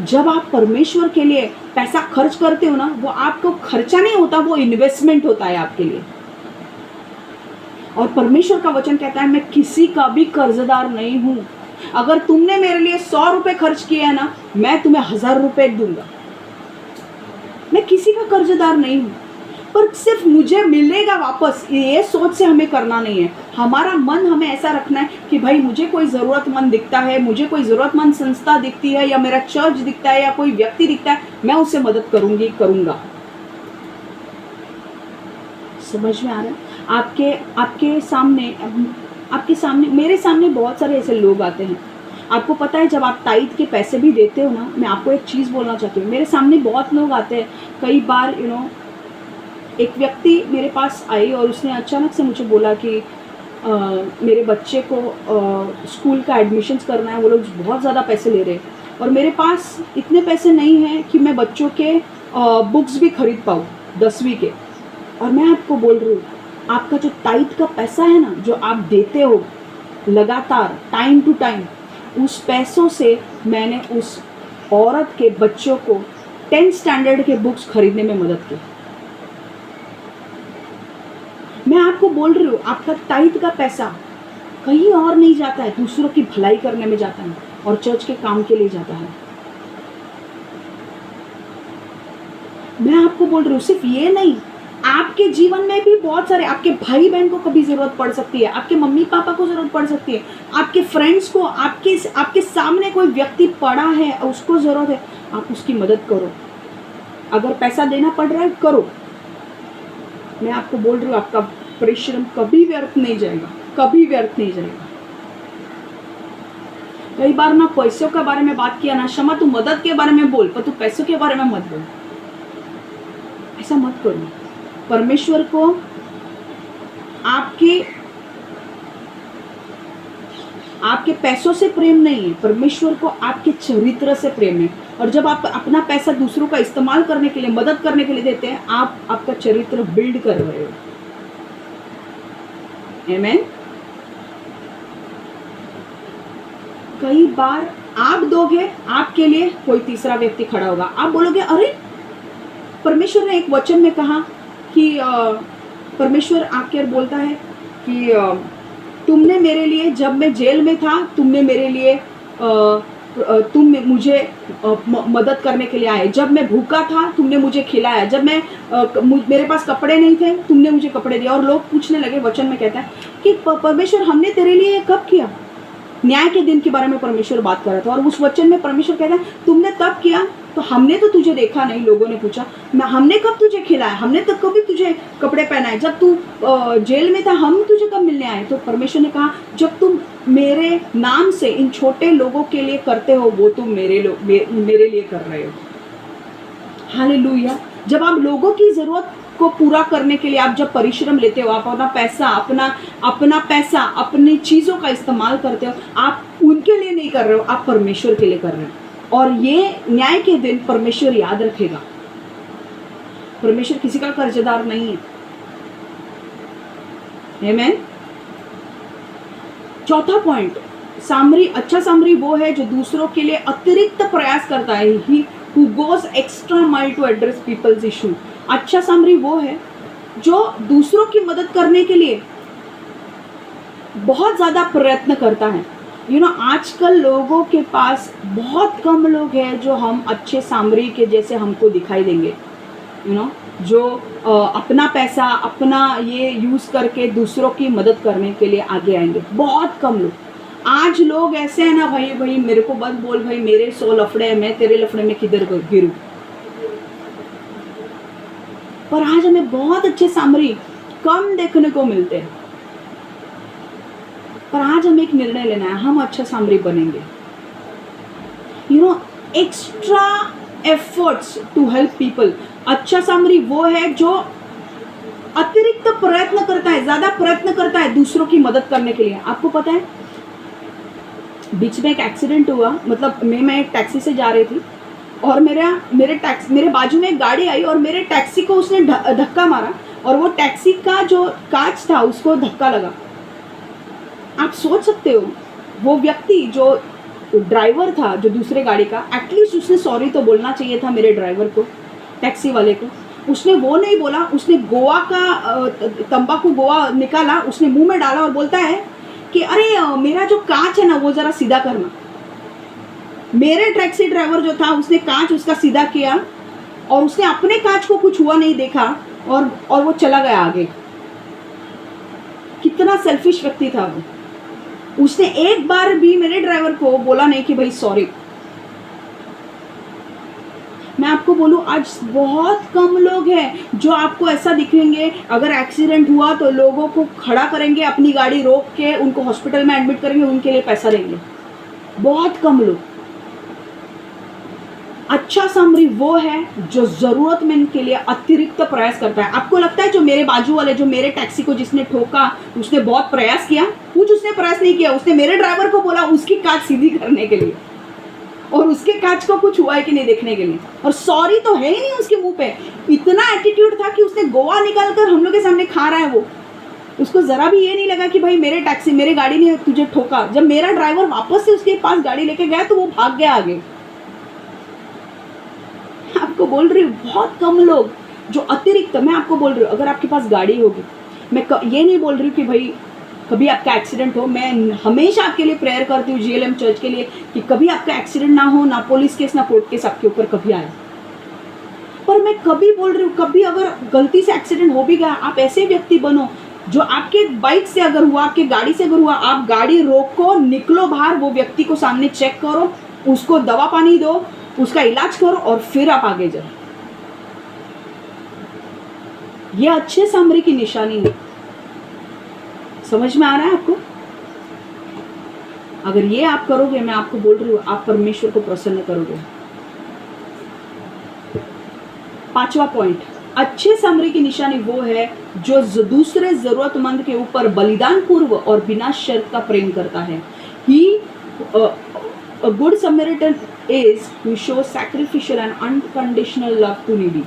जब आप परमेश्वर के लिए पैसा खर्च करते हो ना, वो आपको खर्चा नहीं होता, वो इन्वेस्टमेंट होता है आपके लिए। और परमेश्वर का वचन कहता है, मैं किसी का भी कर्जदार नहीं हूं। अगर तुमने मेरे लिए 100 रुपए खर्च किए है ना, मैं तुम्हें 1000 रुपए दूंगा। मैं किसी का कर्जदार नहीं हूं, पर सिर्फ मुझे मिलेगा वापस, ये सोच से हमें करना नहीं है। हमारा मन हमें ऐसा रखना है कि भाई मुझे कोई ज़रूरतमंद दिखता है, मुझे कोई ज़रूरतमंद संस्था दिखती है, या मेरा चर्च दिखता है, या कोई व्यक्ति दिखता है, मैं उससे मदद करूंगा। समझ में आ रहा है? आपके सामने मेरे सामने बहुत सारे ऐसे लोग आते हैं। आपको पता है, जब आप टाइट के पैसे भी देते हो ना, मैं आपको एक चीज़ बोलना चाहती हूँ, मेरे सामने बहुत लोग आते हैं। कई बार एक व्यक्ति मेरे पास आई और उसने अचानक से मुझे बोला कि मेरे बच्चे को स्कूल का एडमिशन्स करना है, वो लोग बहुत ज़्यादा पैसे ले रहे हैं और मेरे पास इतने पैसे नहीं हैं कि मैं बच्चों के बुक्स भी खरीद पाऊँ 10वीं के। और मैं आपको बोल रही हूँ, आपका जो टाइट का पैसा है ना, जो आप देते हो लगातार टाइम टू टाइम, उस पैसों से मैंने उस औरत के बच्चों को 10th स्टैंडर्ड के बुक्स खरीदने में मदद की। मैं आपको बोल रही हूँ, आपका टाइट का पैसा कहीं और नहीं जाता है, दूसरों की भलाई करने में जाता है और चर्च के काम के लिए जाता है। मैं आपको बोल रही हूँ, सिर्फ ये नहीं, आपके जीवन में भी बहुत सारे, आपके भाई बहन को कभी ज़रूरत पड़ सकती है, आपके मम्मी पापा को ज़रूरत पड़ सकती है, आपके फ्रेंड्स को, आपके सामने कोई व्यक्ति पड़ा है, उसको ज़रूरत है, आप उसकी मदद करो। अगर पैसा देना पड़ रहा है, करो। मैं आपको बोल रही हूँ, आपका परिश्रम कभी व्यर्थ नहीं जाएगा, कभी व्यर्थ नहीं जाएगा। कई बार ना पैसों के बारे में बात किया ना, क्षमा तू मदद के बारे में बोल, पर तू पैसों के बारे में मत बोल। ऐसा मत करो। परमेश्वर को आपके पैसों से प्रेम नहीं है, परमेश्वर को आपके चरित्र से प्रेम है। और जब आप अपना पैसा दूसरों का इस्तेमाल करने के लिए, मदद करने के लिए देते हैं, आप आपका चरित्र बिल्ड कर रहे हो। आमीन। कई बार आप दोगे, आपके लिए कोई तीसरा व्यक्ति खड़ा होगा। आप बोलोगे, अरे परमेश्वर ने एक वचन में कहा कि परमेश्वर आकर बोलता है कि तुमने मेरे लिए, जब मैं जेल में था, तुमने मेरे लिए तुम मुझे मदद करने के लिए आए। जब मैं भूखा था, तुमने मुझे खिलाया। जब मैं मेरे पास कपड़े नहीं थे, तुमने मुझे कपड़े दिए। और लोग पूछने लगे, वचन में कहता है कि परमेश्वर हमने तेरे लिए कब किया? न्याय के दिन के बारे में परमेश्वर बात कर रहा था और उस वचन में परमेश्वर कहता है, तुमने तब किया तो हमने तो तुझे देखा नहीं। लोगों ने पूछा, हमने कब तुझे खिलाया? हमने तो कभी तुझे कपड़े पहनाए? जब तू जेल में था, हम तुझे कब मिलने आए? तो परमेश्वर ने कहा, जब तुम मेरे नाम से इन छोटे लोगों के लिए करते हो, वो तुम मेरे लिए कर रहे हो। हालेलुया। जब आप लोगों की जरूरत को पूरा करने के लिए आप जब परिश्रम लेते हो, आप अपना पैसा अपनी चीज़ों का इस्तेमाल करते हो, आप उनके लिए नहीं कर रहे हो, आप परमेश्वर के लिए कर रहे हो। और ये न्याय के दिन परमेश्वर याद रखेगा। परमेश्वर किसी का कर्जदार नहीं है। आमीन। चौथा पॉइंट, सामरी, अच्छा सामरी वो है जो दूसरों के लिए अतिरिक्त प्रयास करता है। ही who goes extra mile to address people's issue। अच्छा सामरी वो है जो दूसरों की मदद करने के लिए बहुत ज़्यादा प्रयत्न करता है। आजकल लोगों के पास बहुत कम लोग हैं जो हम अच्छे सामरी के जैसे हमको दिखाई देंगे। जो अपना पैसा, अपना ये यूज़ करके दूसरों की मदद करने के लिए आगे आएंगे। बहुत कम लोग। आज लोग ऐसे हैं ना, भाई मेरे को बस बोल, भाई मेरे 100 लफड़े हैं, मैं तेरे लफड़े में किधर गिरूं। पर आज हमें बहुत अच्छे सामरी कम देखने को मिलते हैं। पर आज हमें एक निर्णय लेना है, हम अच्छा सामरी बनेंगे। Extra efforts to help people. अच्छा सामरी वो है जो अतिरिक्त प्रयत्न करता है, ज्यादा प्रयत्न करता है दूसरों की मदद करने के लिए। आपको पता है, बीच में एक एक्सीडेंट हुआ। मतलब मैं एक टैक्सी से जा रही थी और मेरे बाजू में एक गाड़ी आई और मेरे टैक्सी को उसने धक्का मारा और वो टैक्सी का जो कांच था उसको धक्का लगा। आप सोच सकते हो, वो व्यक्ति जो ड्राइवर था जो दूसरे गाड़ी का, एटलीस्ट उसने सॉरी तो बोलना चाहिए था मेरे ड्राइवर को, टैक्सी वाले को। उसने वो नहीं बोला, उसने गोवा का तंबाकू गोवा निकाला, उसने मुंह में डाला और बोलता है कि अरे मेरा जो कांच है ना वो ज़रा सीधा करना। मेरे टैक्सी ड्राइवर जो था उसने कांच उसका सीधा किया और उसने अपने कांच को कुछ हुआ नहीं देखा और वो चला गया आगे। कितना सेल्फिश व्यक्ति था वो। उसने एक बार भी मेरे ड्राइवर को बोला नहीं कि भाई सॉरी। मैं आपको बोलूं, आज बहुत कम लोग हैं जो आपको ऐसा दिखेंगे, अगर एक्सीडेंट हुआ तो लोगों को खड़ा करेंगे, अपनी गाड़ी रोक के उनको हॉस्पिटल में एडमिट करेंगे, उनके लिए पैसा देंगे। बहुत कम लोग। अच्छा सामरी वो है जो जरूरतमंद के लिए अतिरिक्त प्रयास करता है। आपको लगता है जो मेरे बाजू वाले, जो मेरे टैक्सी को जिसने ठोका, उसने बहुत प्रयास किया? कुछ उसने प्रयास नहीं किया। उसने मेरे ड्राइवर को बोला उसकी कांच सीधी करने के लिए और उसके कांच को कुछ हुआ है कि नहीं देखने के लिए, और सॉरी तो है ही नहीं उसके मुंह पे। इतना एटीट्यूड था कि उसने गोवा निकाल कर हम लोग के सामने खा रहा है वो। उसको जरा भी ये नहीं लगा कि भाई मेरे टैक्सी, मेरे गाड़ी ने तुझे ठोका। जब मेरा ड्राइवर वापस से उसके पास गाड़ी लेके गया तो वो भाग गया आगे। आपको बोल रही हूँ, बहुत कम लोग जो अतिरिक्त, मैं आपको बोल रही हूँ, अगर आपके पास गाड़ी होगी, मैं ये नहीं बोल रही हूँ कि भाई कभी आपका एक्सीडेंट हो। मैं हमेशा आपके लिए प्रेयर करती हूँ जीएलएम चर्च के लिए कि कभी आपका एक्सीडेंट ना हो, ना पुलिस केस ना कोर्ट केस आपके ऊपर कभी आए। पर मैं कभी बोल रही हूँ, कभी अगर गलती से एक्सीडेंट हो भी गया, आप ऐसे व्यक्ति बनो जो आपके बाइक से अगर हुआ, आपके गाड़ी से अगर हुआ, आप गाड़ी रोको, निकलो बाहर, वो व्यक्ति को सामने चेक करो, उसको दवा पानी दो, उसका इलाज करो और फिर आप आगे जाओ। ये अच्छे सामरी की निशानी है। समझ में आ रहा है आपको? अगर ये आप करोगे, मैं आपको बोल रही हूँ, आप परमेश्वर को प्रसन्न करोगे। 5वां पॉइंट, अच्छे सामरी की निशानी वो है जो दूसरे जरूरतमंद के ऊपर बलिदान पूर्व और बिना शर्त का प्रेम करता है। A good Samaritan is who shows sacrificial and unconditional love to needy,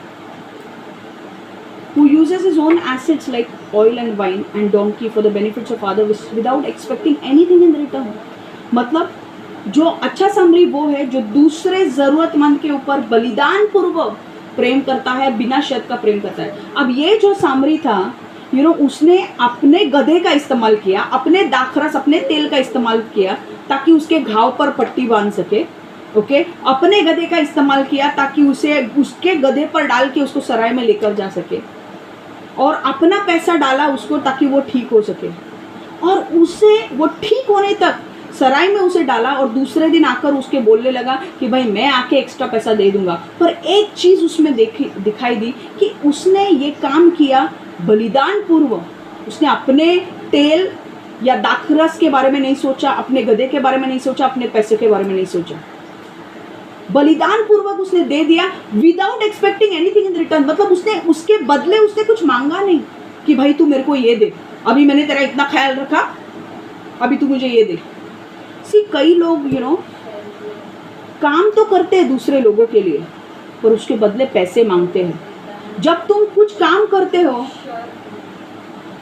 who uses his own assets like oil and wine and donkey for the benefits of others without expecting anything in return. मतलब जो अच्छा सामरी वो है जो दूसरे जरूरतमंद के ऊपर बलिदान पूर्वक प्रेम करता है, बिना शर्त का प्रेम करता है। अब ये जो सामरी था, उसने अपने गधे का इस्तेमाल किया, अपने दाखरस, अपने तेल का इस्तेमाल किया ताकि उसके घाव पर पट्टी बांध सके। ओके, अपने गधे का इस्तेमाल किया ताकि उसे उसके गधे पर डाल के उसको सराय में लेकर जा सके, और अपना पैसा डाला उसको ताकि वो ठीक हो सके, और उसे वो ठीक होने तक सराय में उसे डाला, और दूसरे दिन आकर उसके बोलने लगा कि भाई मैं आके एक्स्ट्रा पैसा दे दूंगा। पर एक चीज़ उसमें दिखाई दी कि उसने ये काम किया बलिदान पूर्व। उसने अपने तेल या दाखरस के बारे में नहीं सोचा, अपने गधे के बारे में नहीं सोचा, अपने पैसे के बारे में नहीं सोचा। बलिदान पूर्वक उसने दे दिया without expecting anything in return. मतलब उसने उसके बदले उसने कुछ मांगा नहीं कि भाई तू मेरे को ये दे, अभी मैंने तेरा इतना ख्याल रखा, अभी तू मुझे ये दे। कई लोग काम तो करते हैं दूसरे लोगों के लिए, पर उसके बदले पैसे मांगते हैं। जब तुम कुछ काम करते हो,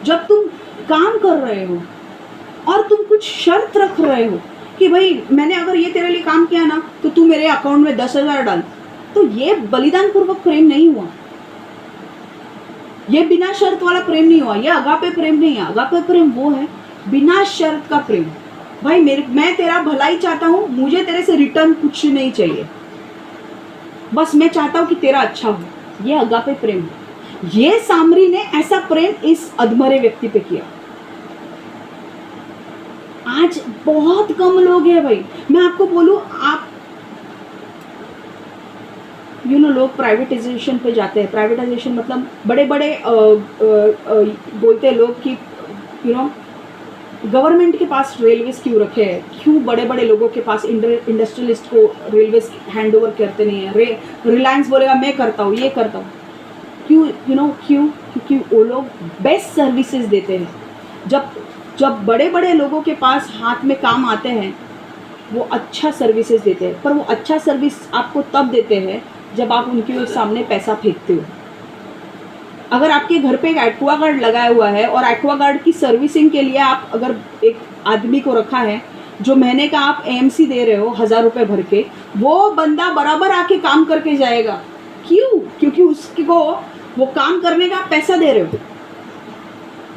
जब तुम काम कर रहे हो और तुम कुछ शर्त रख रहे हो कि भाई मैंने अगर ये तेरे लिए काम किया ना तो तू मेरे अकाउंट में 10,000 डाल, तो ये बलिदान पूर्वक प्रेम नहीं हुआ, ये बिना शर्त वाला प्रेम नहीं हुआ, ये अगापे प्रेम नहीं है। अगापे प्रेम वो है बिना शर्त का प्रेम। भाई मैं तेरा भलाई चाहता हूँ, मुझे तेरे से रिटर्न कुछ नहीं चाहिए, बस मैं चाहता हूँ कि तेरा अच्छा हो। ये अगापे प्रेम है। ये सामरी ने ऐसा प्रेम इस अधमरे व्यक्ति पे किया। आज बहुत कम लोग हैं भाई। मैं आपको बोलूं, आप लोग प्राइवेटाइजेशन पे जाते हैं। प्राइवेटाइजेशन मतलब बड़े बड़े बोलते हैं लोग कि गवर्नमेंट के पास रेलवेज क्यों रखे हैं, क्यों बड़े बड़े लोगों के पास इंडस्ट्रियलिस्ट को रेलवेज हैंड ओवर करते नहीं है। रिलायंस बोलेगा मैं करता हूँ, ये करता हूँ। क्यों क्यों? क्योंकि वो लोग बेस्ट सर्विसेज देते हैं। जब बड़े बड़े लोगों के पास हाथ में काम आते हैं, वो अच्छा सर्विसेज देते हैं। पर वो अच्छा सर्विस आपको तब देते हैं जब आप उनके सामने पैसा फेंकते हो। अगर आपके घर पे एक एक्वागार्ड लगाया हुआ है और एक्वागार्ड की सर्विसिंग के लिए आप अगर एक आदमी को रखा है जो महीने का आप एएमसी दे रहे हो 1000 रुपये भर के, वो बंदा बराबर आके काम करके जाएगा। क्यों? क्योंकि उसको वो काम करने का पैसा दे रहे हो,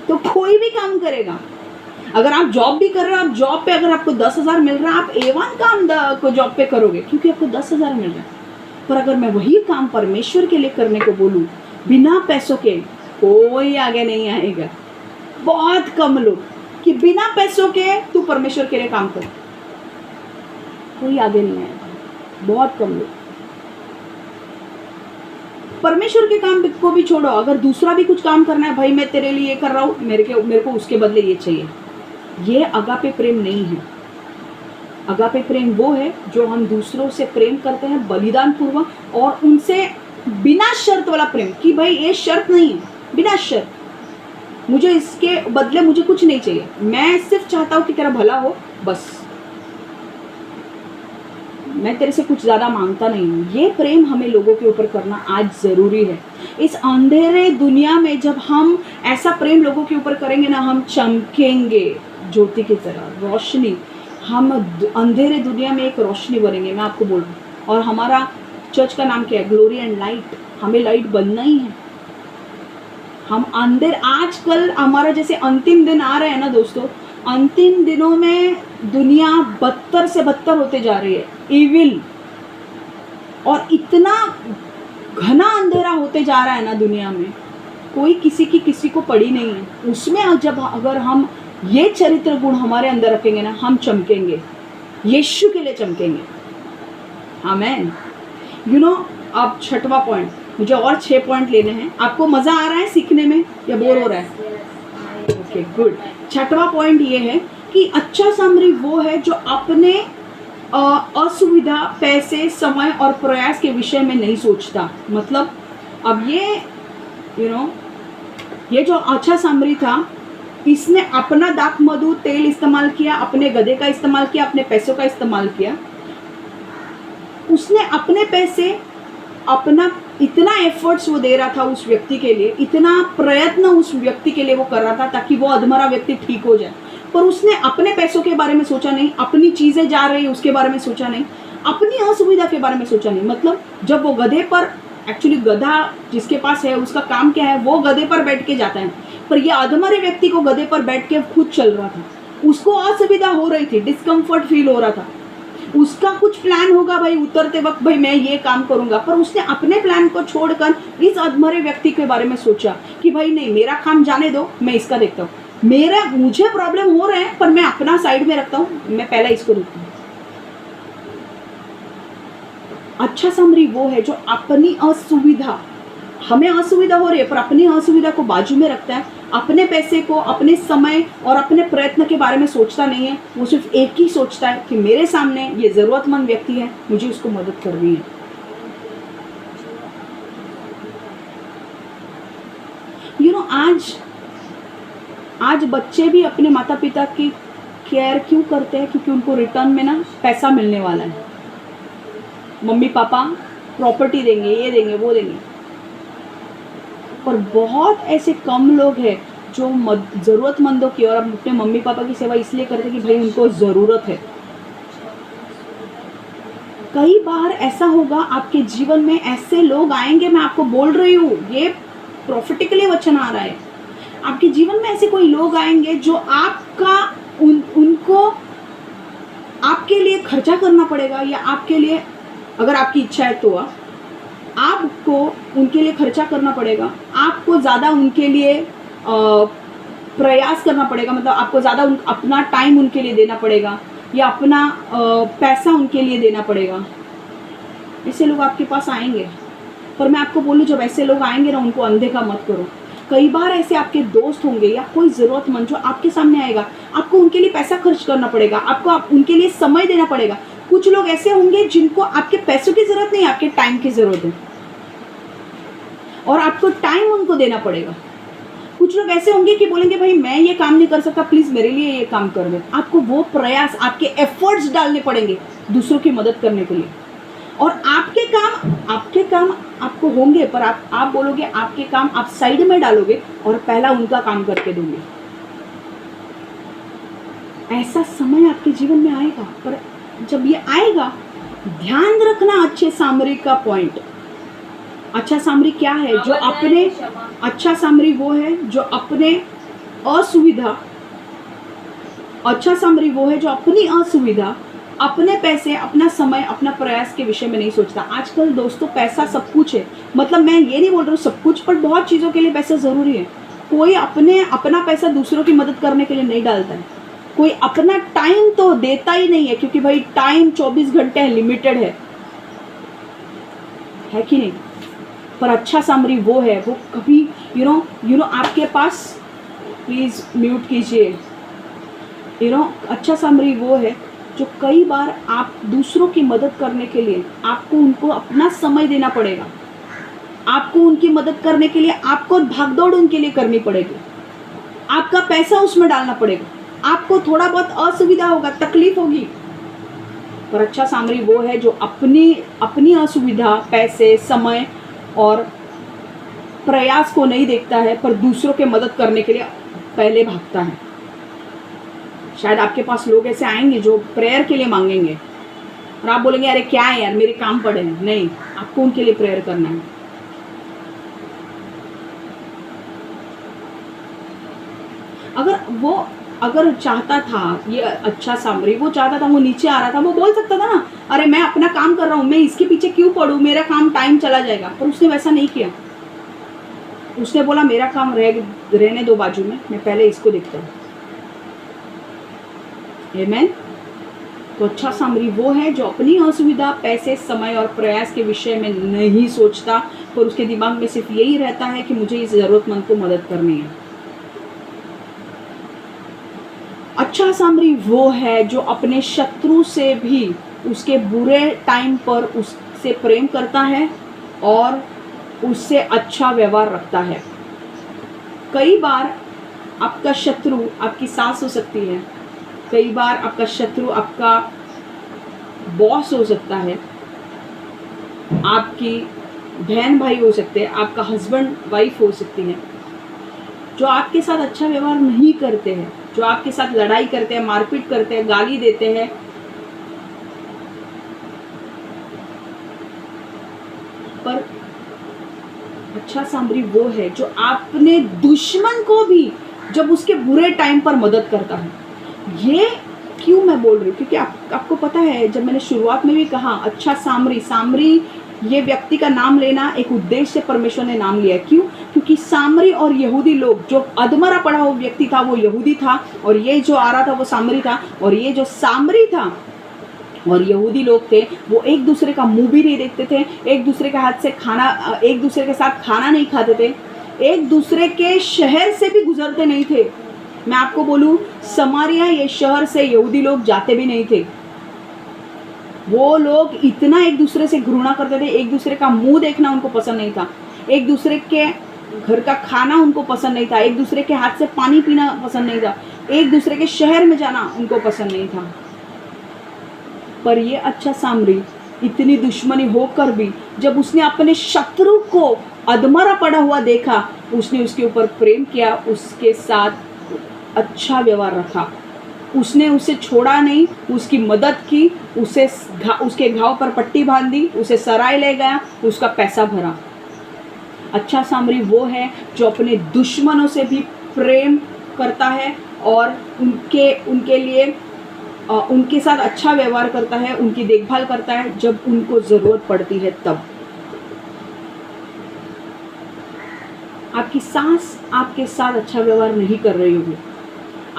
तो कोई भी काम करेगा। अगर आप जॉब भी कर रहे हो, आप जॉब पे अगर आपको 10,000 मिल रहा है, आप A1 काम को जॉब पे करोगे क्योंकि आपको 10,000 मिल रहा है। पर अगर मैं वही काम परमेश्वर के लिए करने को बोलूँ बिना पैसों के, कोई आगे नहीं आएगा। बहुत कम लोग कि बिना पैसों के तू परमेश्वर के लिए काम कर, कोई आगे नहीं आएगा। बहुत कम लोग। परमेश्वर के काम को भी छोड़ो, अगर दूसरा भी कुछ काम करना है, भाई मैं तेरे लिए ये कर रहा हूँ, मेरे को उसके बदले ये चाहिए, ये अगापे प्रेम नहीं है। अगापे प्रेम वो है जो हम दूसरों से प्रेम करते हैं बलिदान पूर्वक, और उनसे बिना शर्त वाला प्रेम कि भाई ये शर्त नहीं है, बिना शर्त, मुझे इसके बदले मुझे कुछ नहीं चाहिए, मैं सिर्फ चाहता हूँ कि तेरा भला हो, बस मैं तेरे से कुछ ज़्यादा मांगता नहीं हूँ। ये प्रेम हमें लोगों के ऊपर करना आज ज़रूरी है। इस अंधेरे दुनिया में जब हम ऐसा प्रेम लोगों के ऊपर करेंगे ना, हम चमकेंगे ज्योति की तरह, रोशनी। हम अंधेरे दुनिया में एक रोशनी बनेंगे, मैं आपको बोल रहा हूँ। और हमारा चर्च का नाम क्या है? Glory and light. हमें लाइट बनना ही है। हम अंदर, आजकल हमारा जैसे अंतिम दिन आ रहे हैं ना दोस्तों, अंतिम दिनों में दुनिया बदतर से बदतर होते जा रही है, इविल, और इतना घना अंधेरा होते जा रहा है ना दुनिया में, कोई किसी को पड़ी नहीं है। उसमें जब अगर हम ये चरित्र गुण हमारे अंदर रखेंगे ना, हम चमकेंगे, यीशु के लिए चमकेंगे। आमेन। यू नो, अब 6वां पॉइंट, मुझे और 6 पॉइंट लेने हैं। आपको मज़ा आ रहा है सीखने में या बोर हो रहा है? Okay, good. 6वां पॉइंट ये है कि अच्छा सामरी वो है जो अपने असुविधा, पैसे, समय और प्रयास के विषय में नहीं सोचता। मतलब अब ये ये जो अच्छा सामरी था, इसने अपना दाख मधु तेल इस्तेमाल किया, अपने गधे का इस्तेमाल किया, अपने पैसों का इस्तेमाल किया। उसने अपने पैसे, अपना इतना एफर्ट्स वो दे रहा था उस व्यक्ति के लिए, इतना प्रयत्न उस व्यक्ति के लिए वो कर रहा था ताकि वो अधमरा व्यक्ति ठीक हो जाए। पर उसने अपने पैसों के बारे में सोचा नहीं, अपनी चीज़ें जा रही है उसके बारे में सोचा नहीं, अपनी असुविधा के बारे में सोचा नहीं। मतलब जब वो गधे पर, एक्चुअली गधा जिसके पास है उसका काम क्या है? वो गधे पर बैठ के जाता है, पर ये अधमरे व्यक्ति को गधे पर बैठ के खुद चल रहा था। उसको असुविधा हो रही थी, डिस्कम्फर्ट फील हो रहा था। उसका कुछ प्लान होगा भाई उतरते वक्त, भाई मैं ये काम करूंगा, पर उसने अपने प्लान को छोड़कर इस अधमरे व्यक्ति के बारे में सोचा कि भाई नहीं, मेरा काम जाने दो, मैं इसका देखता हूँ, मुझे प्रॉब्लम हो रहे हैं पर मैं अपना साइड में रखता हूँ, मैं पहले इसको देखता हूँ। अच्छा सामरी वो है जो अपनी असुविधा, हमें असुविधा हो रही है पर अपनी असुविधा को बाजू में रखता है, अपने पैसे को, अपने समय और अपने प्रयत्न के बारे में सोचता नहीं है। वो सिर्फ एक ही सोचता है कि मेरे सामने ये ज़रूरतमंद व्यक्ति है, मुझे उसको मदद करनी है। आज बच्चे भी अपने माता पिता की केयर क्यों करते हैं? क्योंकि उनको रिटर्न में ना पैसा मिलने वाला है। मम्मी पापा प्रॉपर्टी देंगे, ये देंगे, वो देंगे, पर बहुत ऐसे कम लोग हैं जो ज़रूरतमंदों की और अपने मम्मी पापा की सेवा इसलिए करते कि भाई उनको ज़रूरत है। कई बार ऐसा होगा आपके जीवन में, ऐसे लोग आएंगे, मैं आपको बोल रही हूँ, ये प्रॉफिटिकली वचन आ रहा है। आपके जीवन में ऐसे कोई लोग आएंगे जो आपका उनको आपके लिए खर्चा करना पड़ेगा, या आपके लिए, अगर आपकी इच्छा है तो आपको उनके लिए खर्चा करना पड़ेगा, आपको ज़्यादा उनके लिए प्रयास करना पड़ेगा। मतलब आपको ज़्यादा अपना टाइम उनके लिए देना पड़ेगा, या अपना पैसा उनके लिए देना पड़ेगा। ऐसे लोग आपके पास आएंगे, पर मैं आपको बोलूँ, जब ऐसे लोग आएंगे ना, उनको अनदेखा मत करो। कई बार ऐसे आपके दोस्त होंगे या कोई ज़रूरतमंद जो आपके सामने आएगा, आपको उनके लिए पैसा खर्च करना पड़ेगा, आपको उनके लिए समय देना पड़ेगा। कुछ लोग ऐसे होंगे जिनको आपके पैसों की ज़रूरत नहीं, आपके टाइम की ज़रूरत है, और आपको टाइम उनको देना पड़ेगा। कुछ लोग ऐसे होंगे कि बोलेंगे भाई मैं ये काम नहीं कर सकता, प्लीज़ मेरे लिए ये काम कर दो। आपको वो प्रयास, आपके एफर्ट्स डालने पड़ेंगे दूसरों की मदद करने के लिए। और आपके काम आपको होंगे, पर आप बोलोगे आपके काम आप साइड में डालोगे और पहला उनका काम करके दोगे। ऐसा समय आपके जीवन में आएगा, पर जब ये आएगा ध्यान रखना अच्छे सामरी का पॉइंट। अच्छा सामरी क्या है? जो अपने अच्छा सामरी वो है जो अपने असुविधा, अच्छा सामरी वो है जो अपनी असुविधा, अपने पैसे, अपना समय, अपना प्रयास के विषय में नहीं सोचता। आजकल दोस्तों पैसा सब कुछ है, मतलब मैं ये नहीं बोल रहा हूँ सब कुछ, पर बहुत चीज़ों के लिए पैसा ज़रूरी है। कोई अपना पैसा दूसरों की मदद करने के लिए नहीं डालता है, कोई अपना टाइम तो देता ही नहीं है, क्योंकि भाई टाइम 24 घंटे है, लिमिटेड है कि नहीं। पर अच्छा सामरी वो है, वो कभी यू नो आपके पास, प्लीज़ म्यूट कीजिए, अच्छा सामरी वो है जो कई बार आप दूसरों की मदद करने के लिए आपको उनको अपना समय देना पड़ेगा, आपको उनकी मदद करने के लिए आपको भागदौड़ उनके लिए करनी पड़ेगी, आपका पैसा उसमें डालना पड़ेगा, आपको थोड़ा बहुत असुविधा होगा, तकलीफ होगी। पर अच्छा सामरी वो है जो अपनी असुविधा, पैसे, समय और प्रयास को नहीं देखता है, पर दूसरों के मदद करने के लिए पहले भागता है। शायद आपके पास लोग ऐसे आएंगे जो प्रेयर के लिए मांगेंगे और आप बोलेंगे अरे क्या है यार, मेरे काम पड़े हैं। नहीं, आपको उनके लिए प्रेयर करना है। अगर चाहता था ये अच्छा सामरी, वो चाहता था, वो नीचे आ रहा था, वो बोल सकता था ना, अरे मैं अपना काम कर रहा हूँ, मैं इसके पीछे क्यों पड़ूँ, मेरा काम टाइम चला जाएगा। पर उसने वैसा नहीं किया। उसने बोला मेरा काम रहने दो बाजू में, मैं पहले इसको देखता हूँ। आमीन। तो अच्छा सामरी वो है जो अपनी असुविधा, पैसे, समय और प्रयास के विषय में नहीं सोचता, पर उसके दिमाग में सिर्फ यही रहता है कि मुझे इस जरूरतमंद को मदद करनी है। अच्छा सामरी वो है जो अपने शत्रु से भी उसके बुरे टाइम पर उससे प्रेम करता है और उससे अच्छा व्यवहार रखता है। कई बार आपका शत्रु आपकी सास हो सकती है, कई बार आपका शत्रु आपका बॉस हो सकता है, आपकी बहन भाई हो सकते हैं, आपका हस्बैंड वाइफ हो सकती है, जो आपके साथ अच्छा व्यवहार नहीं करते हैं, जो आपके साथ लड़ाई करते हैं, मारपीट करते हैं, गाली देते हैं। पर अच्छा सामरी वो है जो अपने दुश्मन को भी जब उसके बुरे टाइम पर मदद करता है। ये क्यों मैं बोल रही हूँ, क्योंकि आपको पता है, जब मैंने शुरुआत में भी कहा अच्छा सामरी ये व्यक्ति का नाम लेना एक उद्देश्य से परमेश्वर ने नाम लिया। क्यों? क्योंकि सामरी और यहूदी लोग, जो अधमरा पड़ा हुआ व्यक्ति था वो यहूदी था, और ये जो आ रहा था वो सामरी था, और ये जो सामरी था और यहूदी लोग थे वो एक दूसरे का मुंह भी नहीं देखते थे, एक दूसरे के हाथ से खाना, एक दूसरे के साथ खाना नहीं खाते थे, एक दूसरे के शहर से भी गुजरते नहीं थे। मैं आपको बोलूं, समारिया ये शहर से यहूदी लोग जाते भी नहीं थे। वो लोग इतना एक दूसरे से घृणा करते थे, एक दूसरे का मुंह देखना उनको पसंद नहीं था, एक दूसरे के घर का खाना उनको पसंद नहीं था, एक दूसरे के हाथ से पानी पीना पसंद नहीं था, एक दूसरे के शहर में जाना उनको पसंद नहीं था। पर ये अच्छा सामरी इतनी दुश्मनी होकर भी जब उसने अपने शत्रु को अधमरा पड़ा हुआ देखा, उसने उसके ऊपर प्रेम किया, उसके साथ अच्छा व्यवहार रखा, उसने उसे छोड़ा नहीं, उसकी मदद की, उसके घाव पर पट्टी बांधी, उसे सराय ले गया, उसका पैसा भरा। अच्छा सामरी वो है जो अपने दुश्मनों से भी प्रेम करता है और उनके लिए उनके साथ अच्छा व्यवहार करता है, उनकी देखभाल करता है जब उनको ज़रूरत पड़ती है। तब आपकी सास आपके साथ अच्छा व्यवहार नहीं कर रही होगी,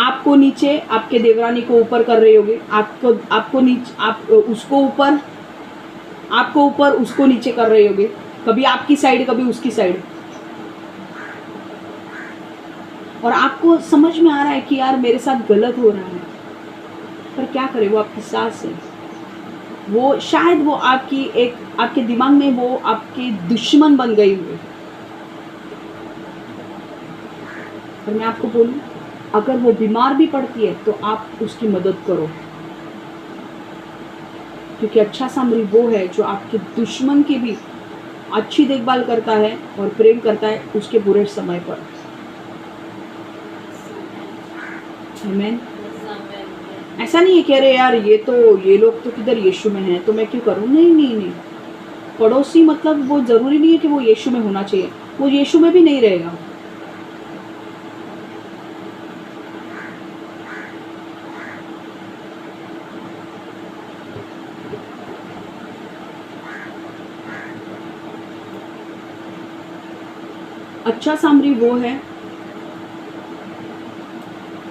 आपको नीचे, आपके देवरानी को ऊपर कर रही होगी, आपको नीचे, आपको ऊपर उसको नीचे कर रही होगी, कभी आपकी साइड कभी उसकी साइड, और आपको समझ में आ रहा है कि यार मेरे साथ गलत हो रहा है, पर क्या करे, वो आपकी सास है, वो शायद वो आपके दिमाग में वो आपके दुश्मन बन गई हुई। पर मैं आपको बोलूं, अगर वो बीमार भी पड़ती है तो आप उसकी मदद करो, क्योंकि अच्छा सामरी वो है जो आपके दुश्मन की भी अच्छी देखभाल करता है और प्रेम करता है उसके बुरे समय पर। आमीन। ऐसा नहीं है कि अरे यार ये लोग तो किधर यीशु में हैं तो मैं क्यों करूं। नहीं नहीं नहीं, पड़ोसी मतलब वो जरूरी नहीं है कि वो यीशु में होना चाहिए, वो यीशु में भी नहीं रहेगा। अच्छा सामरी वो है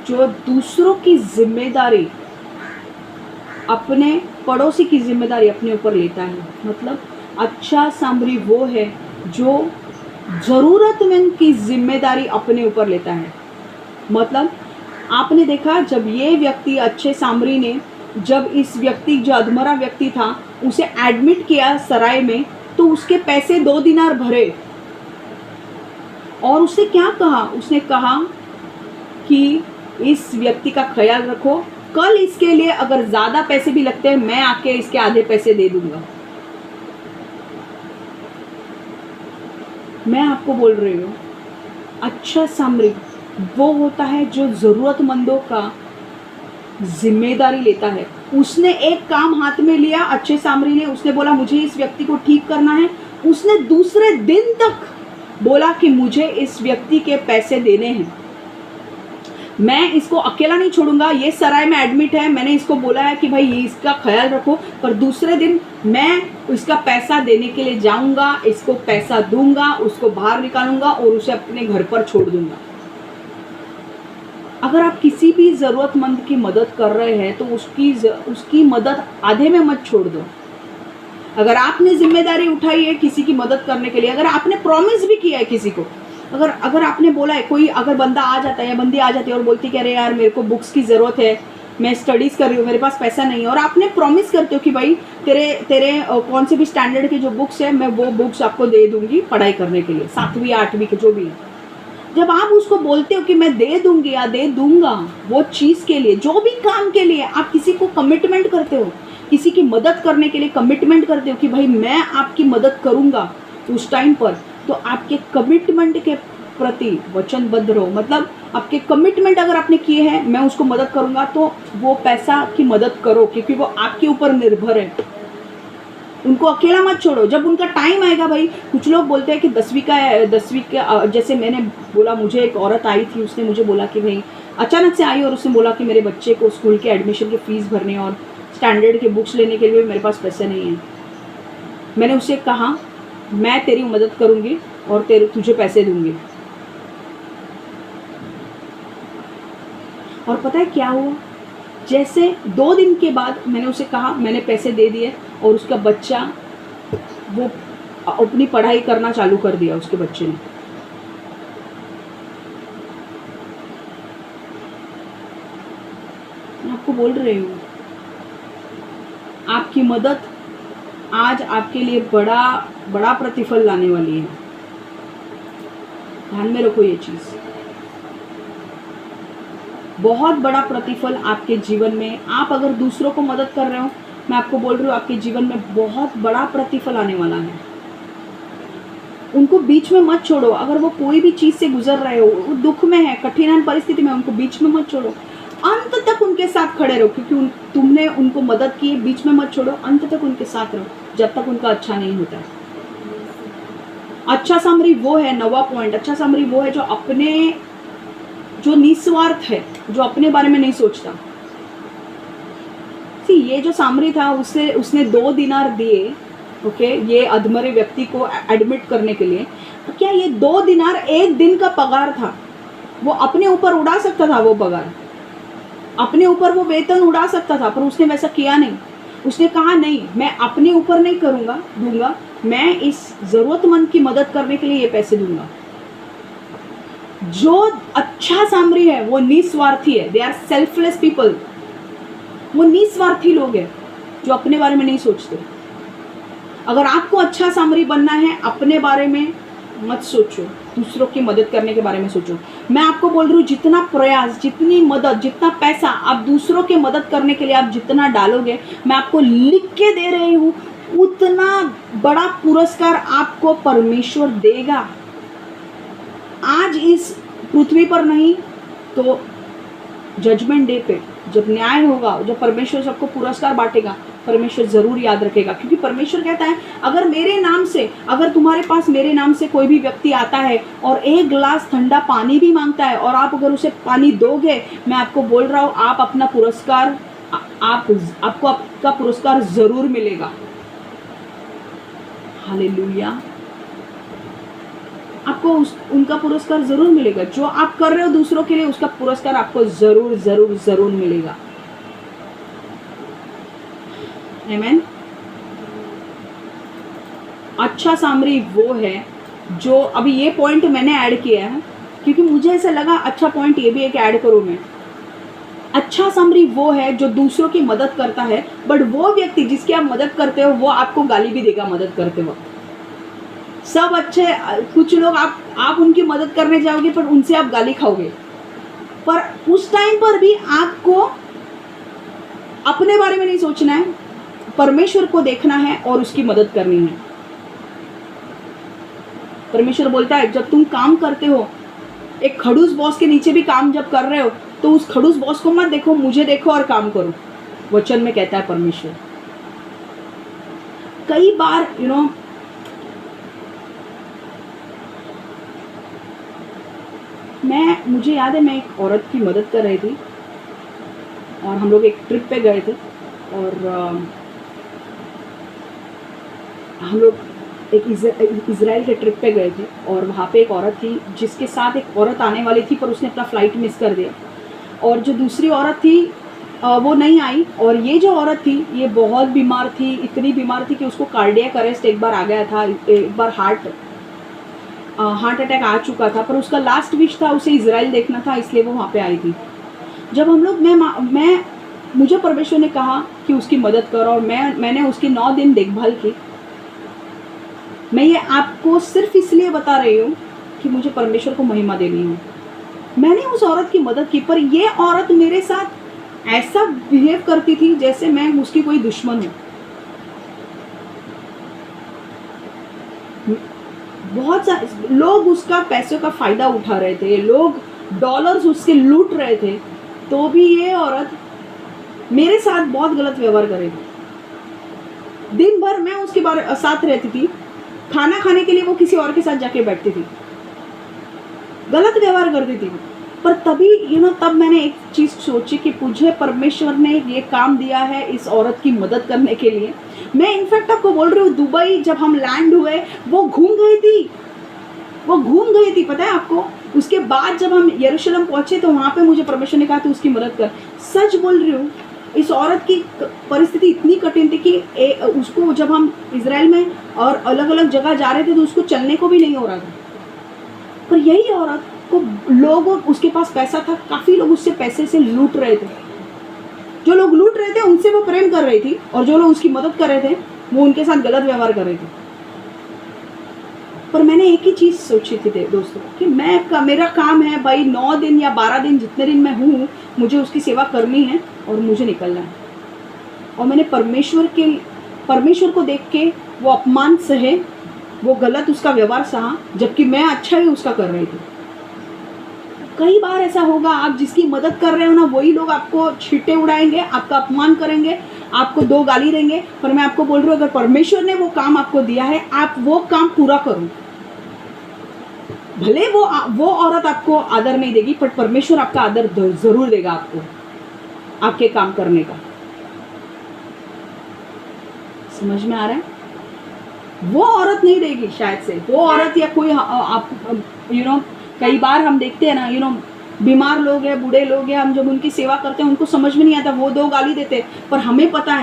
जो दूसरों की जिम्मेदारी, अपने पड़ोसी की जिम्मेदारी अपने ऊपर लेता है। मतलब अच्छा सामरी वो है जो ज़रूरतमंद की जिम्मेदारी अपने ऊपर लेता है। मतलब आपने देखा जब ये व्यक्ति अच्छे सामरी ने जब इस व्यक्ति जो अधमरा व्यक्ति था उसे एडमिट किया सराय में, तो उसके पैसे 2 दिनार भरे और उसने क्या कहा, उसने कहा कि इस व्यक्ति का ख्याल रखो, कल इसके लिए अगर ज़्यादा पैसे भी लगते हैं मैं आके इसके आधे पैसे दे दूंगा। मैं आपको बोल रही हूँ अच्छा सामरी वो होता है जो ज़रूरतमंदों का जिम्मेदारी लेता है। उसने एक काम हाथ में लिया, अच्छे सामरी ने, उसने बोला मुझे इस व्यक्ति को ठीक करना है। उसने दूसरे दिन तक बोला कि मुझे इस व्यक्ति के पैसे देने हैं, मैं इसको अकेला नहीं छोड़ूंगा, ये सराय में एडमिट है, मैंने इसको बोला है कि भाई इसका ख्याल रखो, पर दूसरे दिन मैं इसका पैसा देने के लिए जाऊंगा, इसको पैसा दूंगा, उसको बाहर निकालूंगा और उसे अपने घर पर छोड़ दूंगा। अगर आप किसी भी ज़रूरतमंद की मदद कर रहे हैं तो उसकी मदद आधे में मत छोड़ दो। अगर आपने जिम्मेदारी उठाई है किसी की मदद करने के लिए, अगर आपने प्रॉमिस भी किया है किसी को, अगर आपने बोला है, कोई अगर बंदा आ जाता है या बंदी आ जाती है और बोलती है कि अरे यार मेरे को बुक्स की ज़रूरत है, मैं स्टडीज़ कर रही हूँ, मेरे पास पैसा नहीं है, और आपने प्रॉमिस करते हो कि भाई तेरे कौन से भी स्टैंडर्ड की जो बुक्स है मैं वो बुक्स आपको दे दूँगी पढ़ाई करने के लिए, 7वीं 8वीं के जो भी है। जब आप उसको बोलते हो कि मैं दे दूँगी या दे दूँगा वो चीज़ के लिए, जो भी काम के लिए आप किसी को कमिटमेंट करते हो, किसी की मदद करने के लिए कमिटमेंट करते हो कि भाई मैं आपकी मदद करूँगा उस टाइम पर, तो आपके कमिटमेंट के प्रति वचनबद्ध रहो। मतलब आपके कमिटमेंट अगर आपने किए हैं मैं उसको मदद करूँगा, तो वो पैसा की मदद करो क्योंकि वो आपके ऊपर निर्भर है। उनको अकेला मत छोड़ो। जब उनका टाइम आएगा, भाई कुछ लोग बोलते हैं कि 10वीं का जैसे मैंने बोला, मुझे एक औरत आई थी, उसने मुझे बोला कि भाई अचानक से आई और उसने बोला कि मेरे बच्चे को स्कूल के एडमिशन की फ़ीस भरने और स्टैंडर्ड के बुक्स लेने के लिए मेरे पास पैसे नहीं हैं। मैंने उससे कहा मैं तेरी मदद करूँगी और तुझे पैसे दूँगी। और पता है क्या हुआ, जैसे 2 दिन के बाद मैंने उसे कहा, मैंने पैसे दे दिए और उसका बच्चा वो अपनी पढ़ाई करना चालू कर दिया उसके बच्चे ने। मैं आपको बोल रही हूँ आपकी मदद आज आपके लिए बड़ा बड़ा प्रतिफल लाने वाली है। ध्यान में रखो ये चीज़, बहुत बड़ा प्रतिफल आपके जीवन में। आप अगर दूसरों को मदद कर रहे हो, मैं आपको बोल रही हूँ आपके जीवन में बहुत बड़ा प्रतिफल आने वाला है। उनको बीच में मत छोड़ो। अगर वो कोई भी चीज़ से गुजर रहे हो, वो दुख में है, कठिन परिस्थिति में, उनको बीच में मत छोड़ो, अंत तक उनके साथ खड़े रहो क्योंकि तुमने उनको मदद की। बीच में मत छोड़ो, अंत तक उनके साथ रहो जब तक उनका अच्छा नहीं होता है। अच्छा सामरी वो है, 9वां पॉइंट, अच्छा सामरी वो है जो निस्वार्थ है, जो अपने बारे में नहीं सोचता। ये जो सामरी था उसने 2 दिनार दिए, ओके, ये अधमरे व्यक्ति को एडमिट करने के लिए। तो क्या ये 2 दिनार 1 दिन का पगार था? वो अपने ऊपर उड़ा सकता था, वो पगार अपने ऊपर वो वेतन उड़ा सकता था, पर उसने वैसा किया नहीं। उसने कहा नहीं, मैं अपने ऊपर नहीं दूंगा, मैं इस ज़रूरतमंद की मदद करने के लिए ये पैसे दूंगा। जो अच्छा सामरी है वो निस्वार्थी है, दे आर सेल्फलेस पीपल। वो निस्वार्थी लोग हैं जो अपने बारे में नहीं सोचते। अगर आपको अच्छा सामरी बनना है, अपने बारे में मत सोचो, दूसरों की मदद करने के बारे में सोचो। मैं आपको बोल रही हूँ, जितना प्रयास, जितनी मदद, जितना पैसा आप दूसरों की मदद करने के लिए आप जितना डालोगे, मैं आपको लिख के दे रही हूँ, उतना बड़ा पुरस्कार आपको परमेश्वर देगा। आज इस पृथ्वी पर नहीं तो जजमेंट डे पे जब न्याय होगा, जब परमेश्वर सबको पुरस्कार बांटेगा, परमेश्वर जरूर याद रखेगा। क्योंकि परमेश्वर कहता है, अगर मेरे नाम से, अगर तुम्हारे पास मेरे नाम से कोई भी व्यक्ति आता है और एक गिलास ठंडा पानी भी मांगता है और आप अगर उसे पानी दोगे, मैं आपको बोल रहा हूँ, आप अपना पुरस्कार, आपको आपका पुरस्कार जरूर मिलेगा। हालेलुया। आपको उनका पुरस्कार जरूर मिलेगा। जो आप कर रहे हो दूसरों के लिए, उसका पुरस्कार आपको जरूर जरूर जरूर मिलेगा। आमीन। अच्छा सामरी वो है जो, अभी ये पॉइंट मैंने ऐड किया है क्योंकि मुझे ऐसा लगा अच्छा पॉइंट ये भी एक ऐड करूं मैं। अच्छा सामरी वो है जो दूसरों की मदद करता है, बट वो व्यक्ति जिसकी आप मदद करते हो वो आपको गाली भी देगा मदद करते वक्त। सब अच्छे, कुछ लोग आप उनकी मदद करने जाओगे पर उनसे आप गाली खाओगे, पर उस टाइम पर भी आपको अपने बारे में नहीं सोचना है, परमेश्वर को देखना है और उसकी मदद करनी है। परमेश्वर बोलता है, जब तुम काम करते हो, एक खड़ूस बॉस के नीचे भी काम जब कर रहे हो, तो उस खड़ूस बॉस को मत देखो, मुझे देखो और काम करो। वचन में कहता है परमेश्वर। कई बार मुझे याद है, मैं एक औरत की मदद कर रही थी और हम लोग एक ट्रिप पे गए थे और हम लोग एक इजराइल के ट्रिप पे गए थे और वहाँ पे एक औरत थी जिसके साथ एक औरत आने वाली थी, पर उसने अपना फ्लाइट मिस कर दिया और जो दूसरी औरत थी वो नहीं आई। और ये जो औरत थी ये बहुत बीमार थी, इतनी बीमार थी कि उसको कार्डियक अरेस्ट एक बार आ गया था, एक बार हार्ट अटैक आ चुका था, पर उसका लास्ट विश था उसे इजराइल देखना था, इसलिए वो वहाँ पे आई थी। जब हम लोग मुझे परमेश्वर ने कहा कि उसकी मदद करो और मैंने उसकी 9 दिन देखभाल की। मैं ये आपको सिर्फ इसलिए बता रही हूँ कि मुझे परमेश्वर को महिमा देनी है। मैंने उस औरत की मदद की, पर ये औरत मेरे साथ ऐसा बिहेव करती थी जैसे मैं उसकी कोई दुश्मन हूँ। बहुत सारे लोग उसका पैसों का फायदा उठा रहे थे, लोग डॉलर्स उसके लूट रहे थे, तो भी ये औरत मेरे साथ बहुत गलत व्यवहार कर रही थी। दिन भर मैं उसके साथ रहती थी, खाना खाने के लिए वो किसी और के साथ जाके बैठती थी, गलत व्यवहार करती थी। पर तभी तब मैंने एक चीज़ सोची कि मुझे परमेश्वर ने ये काम दिया है इस औरत की मदद करने के लिए। मैं इनफैक्ट आपको बोल रही हूँ, दुबई जब हम लैंड हुए वो घूम गई थी, पता है आपको। उसके बाद जब हम यरूशलेम पहुंचे तो वहाँ पे मुझे परमेश्वर ने कहा तू उसकी मदद कर। सच बोल रही हूँ, इस औरत की परिस्थिति इतनी कठिन थी कि उसको जब हम इजराइल में और अलग अलग जगह जा रहे थे तो उसको चलने को भी नहीं हो रहा था। पर यही औरत को लोग, उसके पास पैसा था, काफ़ी लोग उससे पैसे से लूट रहे थे। जो लोग लूट रहे थे उनसे वो प्रेम कर रही थी और जो लोग उसकी मदद कर रहे थे वो उनके साथ गलत व्यवहार कर रहे थे। पर मैंने एक ही चीज़ सोची थी दोस्तों कि मेरा काम है भाई, 9 दिन या 12 दिन जितने दिन मैं हूँ, मुझे उसकी सेवा करनी है और मुझे निकलना है। और मैंने परमेश्वर को देख के वो अपमान सहे, वो गलत उसका व्यवहार सहा, जबकि मैं अच्छा ही उसका कर रही थी। कई बार ऐसा होगा, आप जिसकी मदद कर रहे हो ना, वही लोग आपको छींटे उड़ाएंगे, आपका अपमान करेंगे, आपको 2 गाली देंगे। पर मैं आपको बोल रही हूँ, अगर परमेश्वर ने वो काम आपको दिया है, आप वो काम पूरा करो। भले वो औरत आपको आदर नहीं देगी, पर परमेश्वर आपका आदर जरूर देगा आपको, आपके काम करने का। समझ में आ रहा है? वो औरत नहीं देगी शायद से, वो औरत या कोई आप कई बार हम देखते हैं ना, बीमार लोग हैं, बूढ़े लोग हैं, हम जब उनकी सेवा करते हैं उनको समझ में नहीं आता, वो 2 गाली देते, पर हमें पता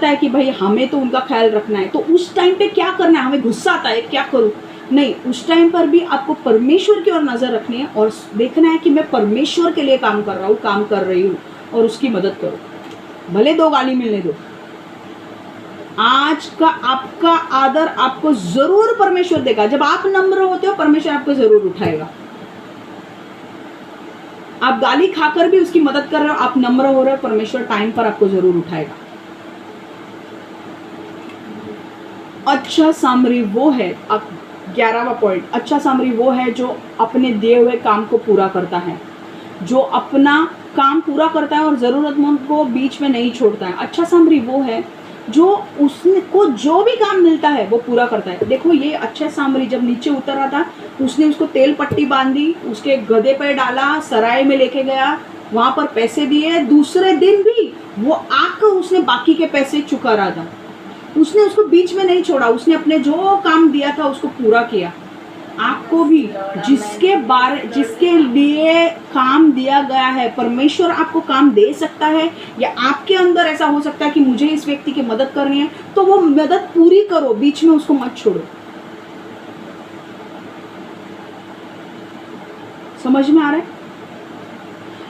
है कि भाई हमें तो उनका ख्याल रखना है। तो उस टाइम पे क्या करना है? हमें गुस्सा आता है, क्या करूं? नहीं, उस टाइम पर भी आपको परमेश्वर की ओर नजर रखनी है और देखना है कि मैं परमेश्वर के लिए काम कर रहा हूँ, काम कर रही हूँ, और उसकी मदद करो, भले 2 गाली मिलने दो। आज का आपका आदर आपको जरूर परमेश्वर देगा। जब आप नम्र होते हो परमेश्वर आपको जरूर उठाएगा। आप गाली खाकर भी उसकी मदद कर रहे हो, आप नम्र हो रहे हो, परमेश्वर टाइम पर आपको जरूर उठाएगा। अच्छा सामरी वो है, 11वां पॉइंट, अच्छा सामरी वो है जो अपने दिए हुए काम को पूरा करता है, जो अपना काम पूरा करता है और ज़रूरतमंद को बीच में नहीं छोड़ता है। अच्छा सामरी वो है जो उसको जो भी काम मिलता है वो पूरा करता है। देखो ये अच्छा सामरी जब नीचे उतर रहा था, उसने उसको तेल पट्टी बांधी, उसके गधे पे डाला, सराय में लेके गया, वहाँ पर पैसे दिए। दूसरे दिन भी वो आकर उसने बाकी के पैसे चुका रहा था। उसने उसको बीच में नहीं छोड़ा, उसने अपने जो काम दिया था उसको पूरा किया। आपको भी जिसके लिए काम दिया गया है, परमेश्वर आपको काम दे सकता है, या आपके अंदर ऐसा हो सकता है कि मुझे इस व्यक्ति की मदद करनी है, तो वो मदद पूरी करो, बीच में उसको मत छोड़ो। समझ में आ रहा है?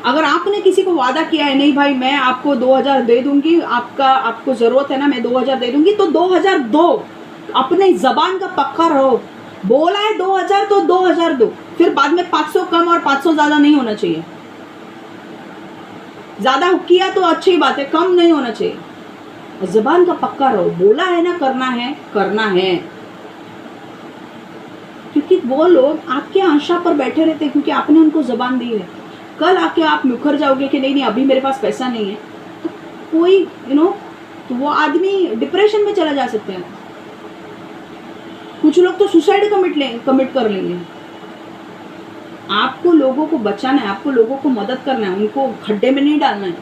अगर आपने किसी को वादा किया है, नहीं भाई मैं आपको 2000 दे दूंगी, आपको जरूरत है ना, मैं 2000 दे दूंगी, तो 2000 दो। अपने जबान का पक्का रहो। बोला है 2000 तो 2000 दो। फिर बाद में 500 कम और 500 ज्यादा नहीं होना चाहिए। ज्यादा किया तो अच्छी बात है, कम नहीं होना चाहिए। जबान का पक्का रहो, बोला है ना करना है, करना है। क्योंकि वो लोग आपके आशा पर बैठे रहते हैं, क्योंकि आपने उनको जबान दी है। कल आके आप मुखर जाओगे कि नहीं अभी मेरे पास पैसा नहीं है, तो कोई तो वो आदमी डिप्रेशन में चला जा सकते हैं। कुछ लोग तो सुसाइड कमिट कर लेंगे। आपको लोगों को बचाना है, आपको लोगों को मदद करना है, उनको खड्डे में नहीं डालना है।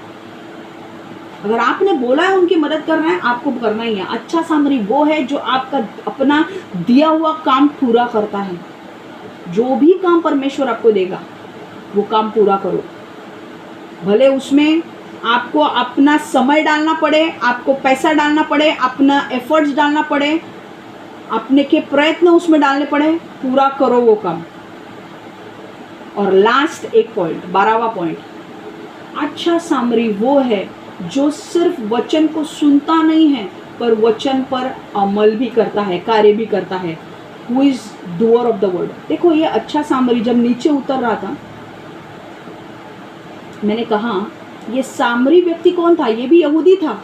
अगर आपने बोला है उनकी मदद करना है, आपको करना ही है। अच्छा सामरी वो है जो आपका अपना दिया हुआ काम पूरा करता है। जो भी काम परमेश्वर आपको देगा वो काम पूरा करो, भले उसमें आपको अपना समय डालना पड़े, आपको पैसा डालना पड़े, अपना एफर्ट्स डालना पड़े, अपने के प्रयत्न उसमें डालने पड़े, पूरा करो वो काम। और लास्ट एक पॉइंट, 12वां पॉइंट, अच्छा सामरी वो है जो सिर्फ वचन को सुनता नहीं है पर वचन पर अमल भी करता है, कार्य भी करता है। Who is doer of the word. देखो ये अच्छा सामरी जब नीचे उतर रहा था, मैंने कहा ये सामरी व्यक्ति कौन था? ये भी यहूदी था,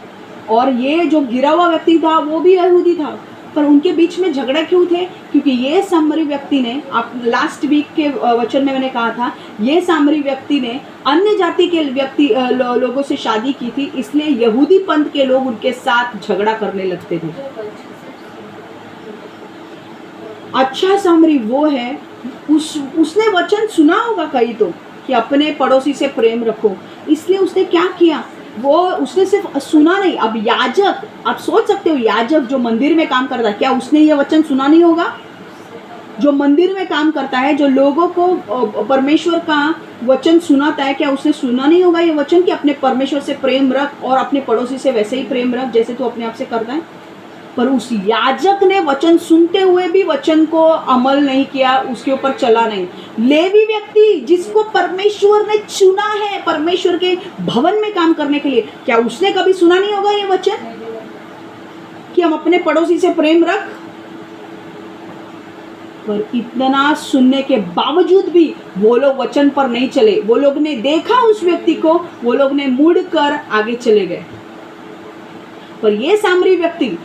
और ये जो गिरा हुआ व्यक्ति था वो भी यहूदी था। पर उनके बीच में झगड़ा क्यों थे? क्योंकि ये सामरी व्यक्ति ने, आप लास्ट वीक के वचन में मैंने कहा था, ये सामरी व्यक्ति ने अन्य जाति के लोगों से शादी की थी, इसलिए यहूदी पंथ के लोग उनके साथ झगड़ा करने लगते थे। अच्छा सामरी वो है, उसने वचन सुना होगा कहीं तो कि अपने पड़ोसी से प्रेम रखो, इसलिए उसने क्या किया, वो उसने सिर्फ सुना नहीं। अब याजक, आप सोच सकते हो याजक जो मंदिर में काम करता है, क्या उसने ये वचन सुना नहीं होगा? जो मंदिर में काम करता है, जो लोगों को परमेश्वर का वचन सुनाता है, क्या उसने सुना नहीं होगा ये वचन कि अपने परमेश्वर से प्रेम रख और अपने पड़ोसी से वैसे ही प्रेम रख जैसे तू अपने आप से करता है? पर उस याजक ने वचन सुनते हुए भी वचन को अमल नहीं किया, उसके ऊपर चला नहीं। लेवी व्यक्ति जिसको परमेश्वर ने चुना है परमेश्वर के भवन में काम करने के लिए, क्या उसने कभी सुना नहीं होगा ये वचन कि हम अपने पड़ोसी से प्रेम रख? पर इतना सुनने के बावजूद भी वो लोग वचन पर नहीं चले। वो लोग ने देखा उस व्यक्ति को, वो लोग ने मुड़कर आगे चले गए। पर ये सामरी व्यक्ति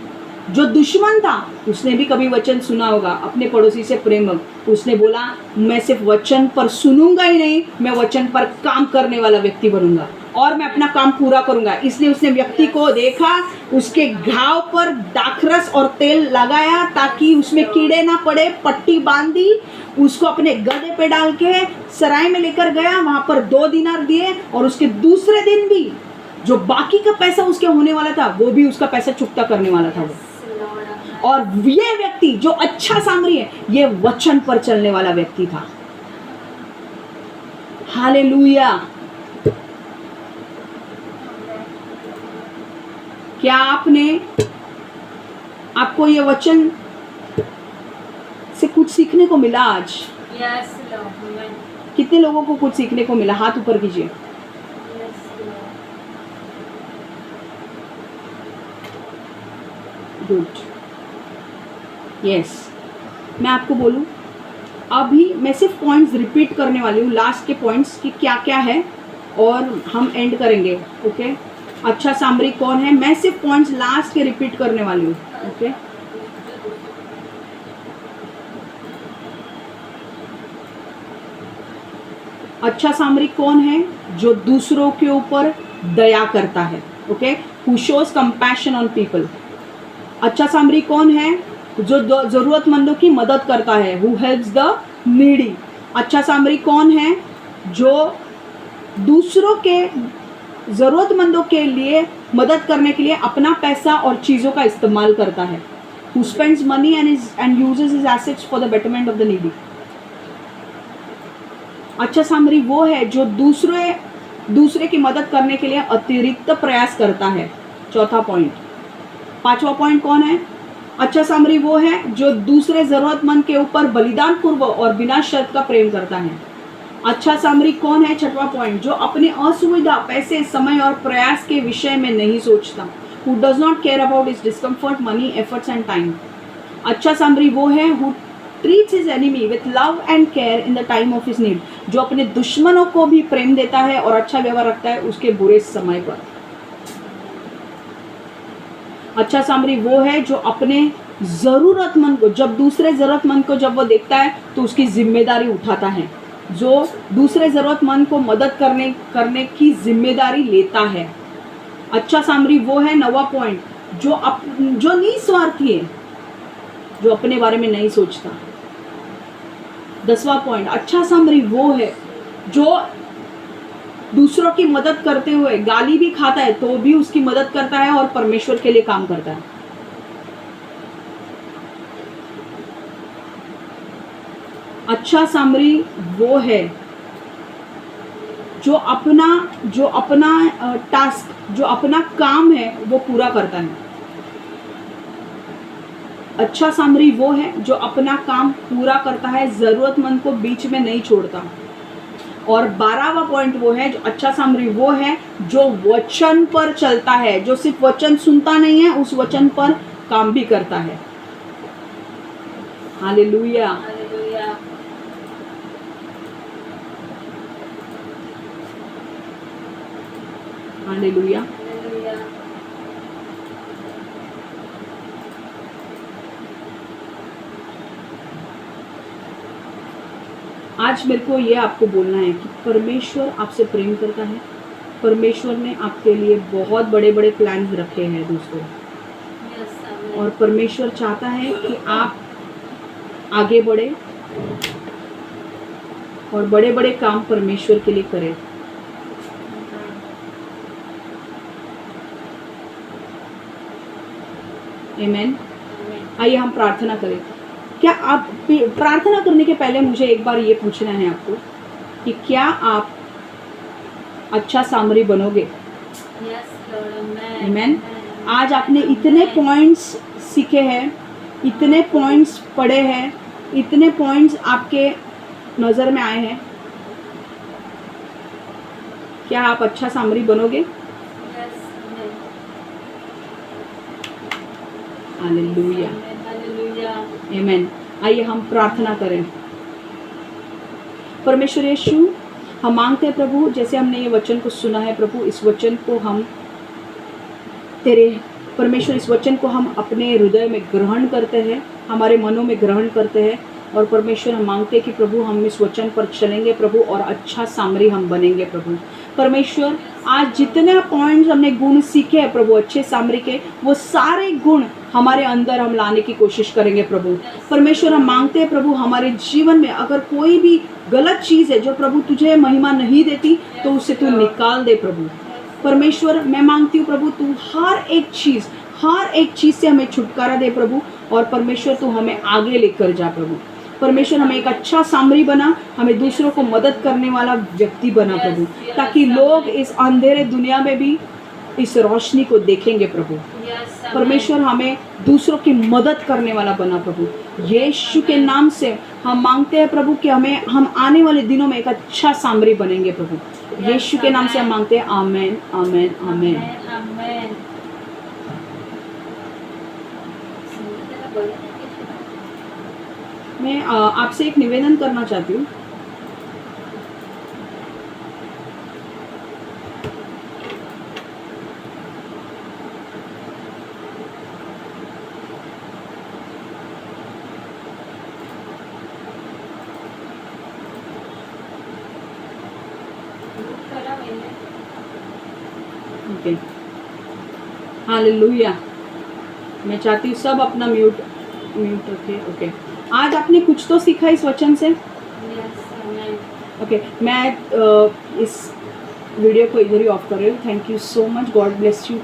जो दुश्मन था, उसने भी कभी वचन सुना होगा, अपने पड़ोसी से प्रेम। उसने बोला मैं सिर्फ वचन पर सुनूंगा ही नहीं, मैं वचन पर काम करने वाला व्यक्ति बनूंगा और मैं अपना काम पूरा करूंगा। इसलिए उसने व्यक्ति को देखा, उसके घाव पर दाखरस और तेल लगाया ताकि उसमें कीड़े ना पड़े, पट्टी बांधी, उसको अपने गधे पे डाल के सराय में लेकर गया, वहां पर 2 दिनार दिए, और उसके दूसरे दिन भी जो बाकी का पैसा उसके होने वाला था वो भी उसका पैसा चुकता करने वाला था वो। और ये व्यक्ति जो अच्छा सामरी है, ये वचन पर चलने वाला व्यक्ति था। हालेलुया। क्या आपको ये वचन से कुछ सीखने को मिला आज? यस। कितने लोगों को कुछ सीखने को मिला? हाथ ऊपर कीजिए। Good, yes. मैं आपको बोलूँ, अभी मैं सिर्फ पॉइंट्स रिपीट करने वाली हूँ, लास्ट के पॉइंट्स कि क्या क्या है, और हम एंड करेंगे। ओके, अच्छा सामरी कौन है, मैं सिर्फ पॉइंट्स लास्ट के रिपीट करने वाली हूँ। ओके, अच्छा सामरी कौन है, जो दूसरों के ऊपर दया करता है। Okay, who shows compassion on people. अच्छा सामरी कौन है, जो जरूरतमंदों की मदद करता है, हु हेल्प्स द नीडी। अच्छा सामरी कौन है, जो दूसरों के जरूरतमंदों के लिए मदद करने के लिए अपना पैसा और चीज़ों का इस्तेमाल करता है, who spends money and uses his assets for the betterment of the needy. अच्छा सामरी वो है जो दूसरे की मदद करने के लिए अतिरिक्त प्रयास करता है। चौथा पॉइंट। पांचवा पॉइंट कौन है, अच्छा सामरी वो है जो दूसरे जरूरतमंद के ऊपर बलिदान पूर्व और बिना शर्त का प्रेम करता है। अच्छा सामरी कौन है, छठवां पॉइंट, जो अपनी असुविधा, पैसे, समय और प्रयास के विषय में नहीं सोचता, who does not care about his discomfort, money, efforts and time. अच्छा सामरी वो है who treats his enemy with love and care in the time of his need, जो अपने दुश्मनों को भी प्रेम देता है और अच्छा व्यवहार रखता है उसके बुरे समय पर। अच्छा सामरी वो है जो अपने जरूरतमंद को, जब दूसरे जरूरतमंद को जब वो देखता है तो उसकी जिम्मेदारी उठाता है, जो दूसरे जरूरतमंद को मदद करने की जिम्मेदारी लेता है। अच्छा सामरी वो है, नवा पॉइंट, जो निस्वार्थी है, जो अपने बारे में नहीं सोचता। 10वां पॉइंट, अच्छा सामरी वो है जो दूसरों की मदद करते हुए गाली भी खाता है तो भी उसकी मदद करता है और परमेश्वर के लिए काम करता है। अच्छा सामरी वो है जो अपना टास्क, जो अपना काम है वो पूरा करता है। अच्छा सामरी वो है जो अपना काम पूरा करता है, जरूरतमंद को बीच में नहीं छोड़ता। और 12वां पॉइंट वो है, जो अच्छा सामरी वो है जो वचन पर चलता है, जो सिर्फ वचन सुनता नहीं है, उस वचन पर काम भी करता है। Hallelujah, hallelujah. आज मेरे को ये आपको बोलना है कि परमेश्वर आपसे प्रेम करता है। परमेश्वर ने आपके लिए बहुत बड़े बड़े प्लान्स रखे हैं दोस्तों, और परमेश्वर चाहता है कि आप आगे बढ़े और बड़े बड़े काम परमेश्वर के लिए करें। आमीन। आइए हम प्रार्थना करें। क्या आप प्रार्थना करने के पहले मुझे एक बार ये पूछना है आपको कि क्या आप अच्छा सामरी बनोगे? आमीन। आज आपने इतने पॉइंट्स सीखे हैं, इतने पॉइंट्स पढ़े हैं, इतने पॉइंट्स आपके नज़र में आए हैं, क्या आप अच्छा सामरी बनोगे? हालेलुया, आमीन। आइए हम प्रार्थना करें। परमेश्वर यीशु, हम मांगते हैं प्रभु, जैसे हमने ये वचन को सुना है प्रभु, इस वचन को हम परमेश्वर, इस वचन को हम अपने हृदय में ग्रहण करते हैं, हमारे मनों में ग्रहण करते हैं। और परमेश्वर हम मांगते हैं कि प्रभु हम इस वचन पर चलेंगे प्रभु, और अच्छा सामरी हम बनेंगे प्रभु। परमेश्वर, आज जितने पॉइंट्स हमने गुण सीखे हैं प्रभु अच्छे सामरी के, वो सारे गुण हमारे अंदर हम लाने की कोशिश करेंगे प्रभु। परमेश्वर हम मांगते हैं प्रभु, हमारे जीवन में अगर कोई भी गलत चीज़ है जो प्रभु तुझे महिमा नहीं देती, तो उसे तू निकाल दे प्रभु। परमेश्वर, मैं मांगती हूँ प्रभु, तू हर एक चीज़ से हमें छुटकारा दे प्रभु, और परमेश्वर तू हमें आगे लेकर जा प्रभु। परमेश्वर, हमें एक अच्छा सामरी बना, हमें दूसरों को मदद करने वाला व्यक्ति बना प्रभु, ताकि लोग इस अंधेरे दुनिया में भी इस रोशनी को देखेंगे प्रभु। परमेश्वर, हमें दूसरों की मदद करने वाला बना प्रभु। यीशु के नाम से हम मांगते हैं प्रभु कि हम आने वाले दिनों में एक अच्छा सामरी बनेंगे प्रभु। यीशु के नाम से हम मांगते हैं, आमीन, आमीन, आमीन। मैं आपसे एक निवेदन करना चाहती हूँ। Okay, hallelujah. मैं चाहती हूँ सब अपना म्यूट रखे। ओके, आज आपने कुछ तो सीखा इस वचन से। ओके, मैं इस वीडियो को इधर ही ऑफ कर रही हूँ। Thank you so much, God bless you.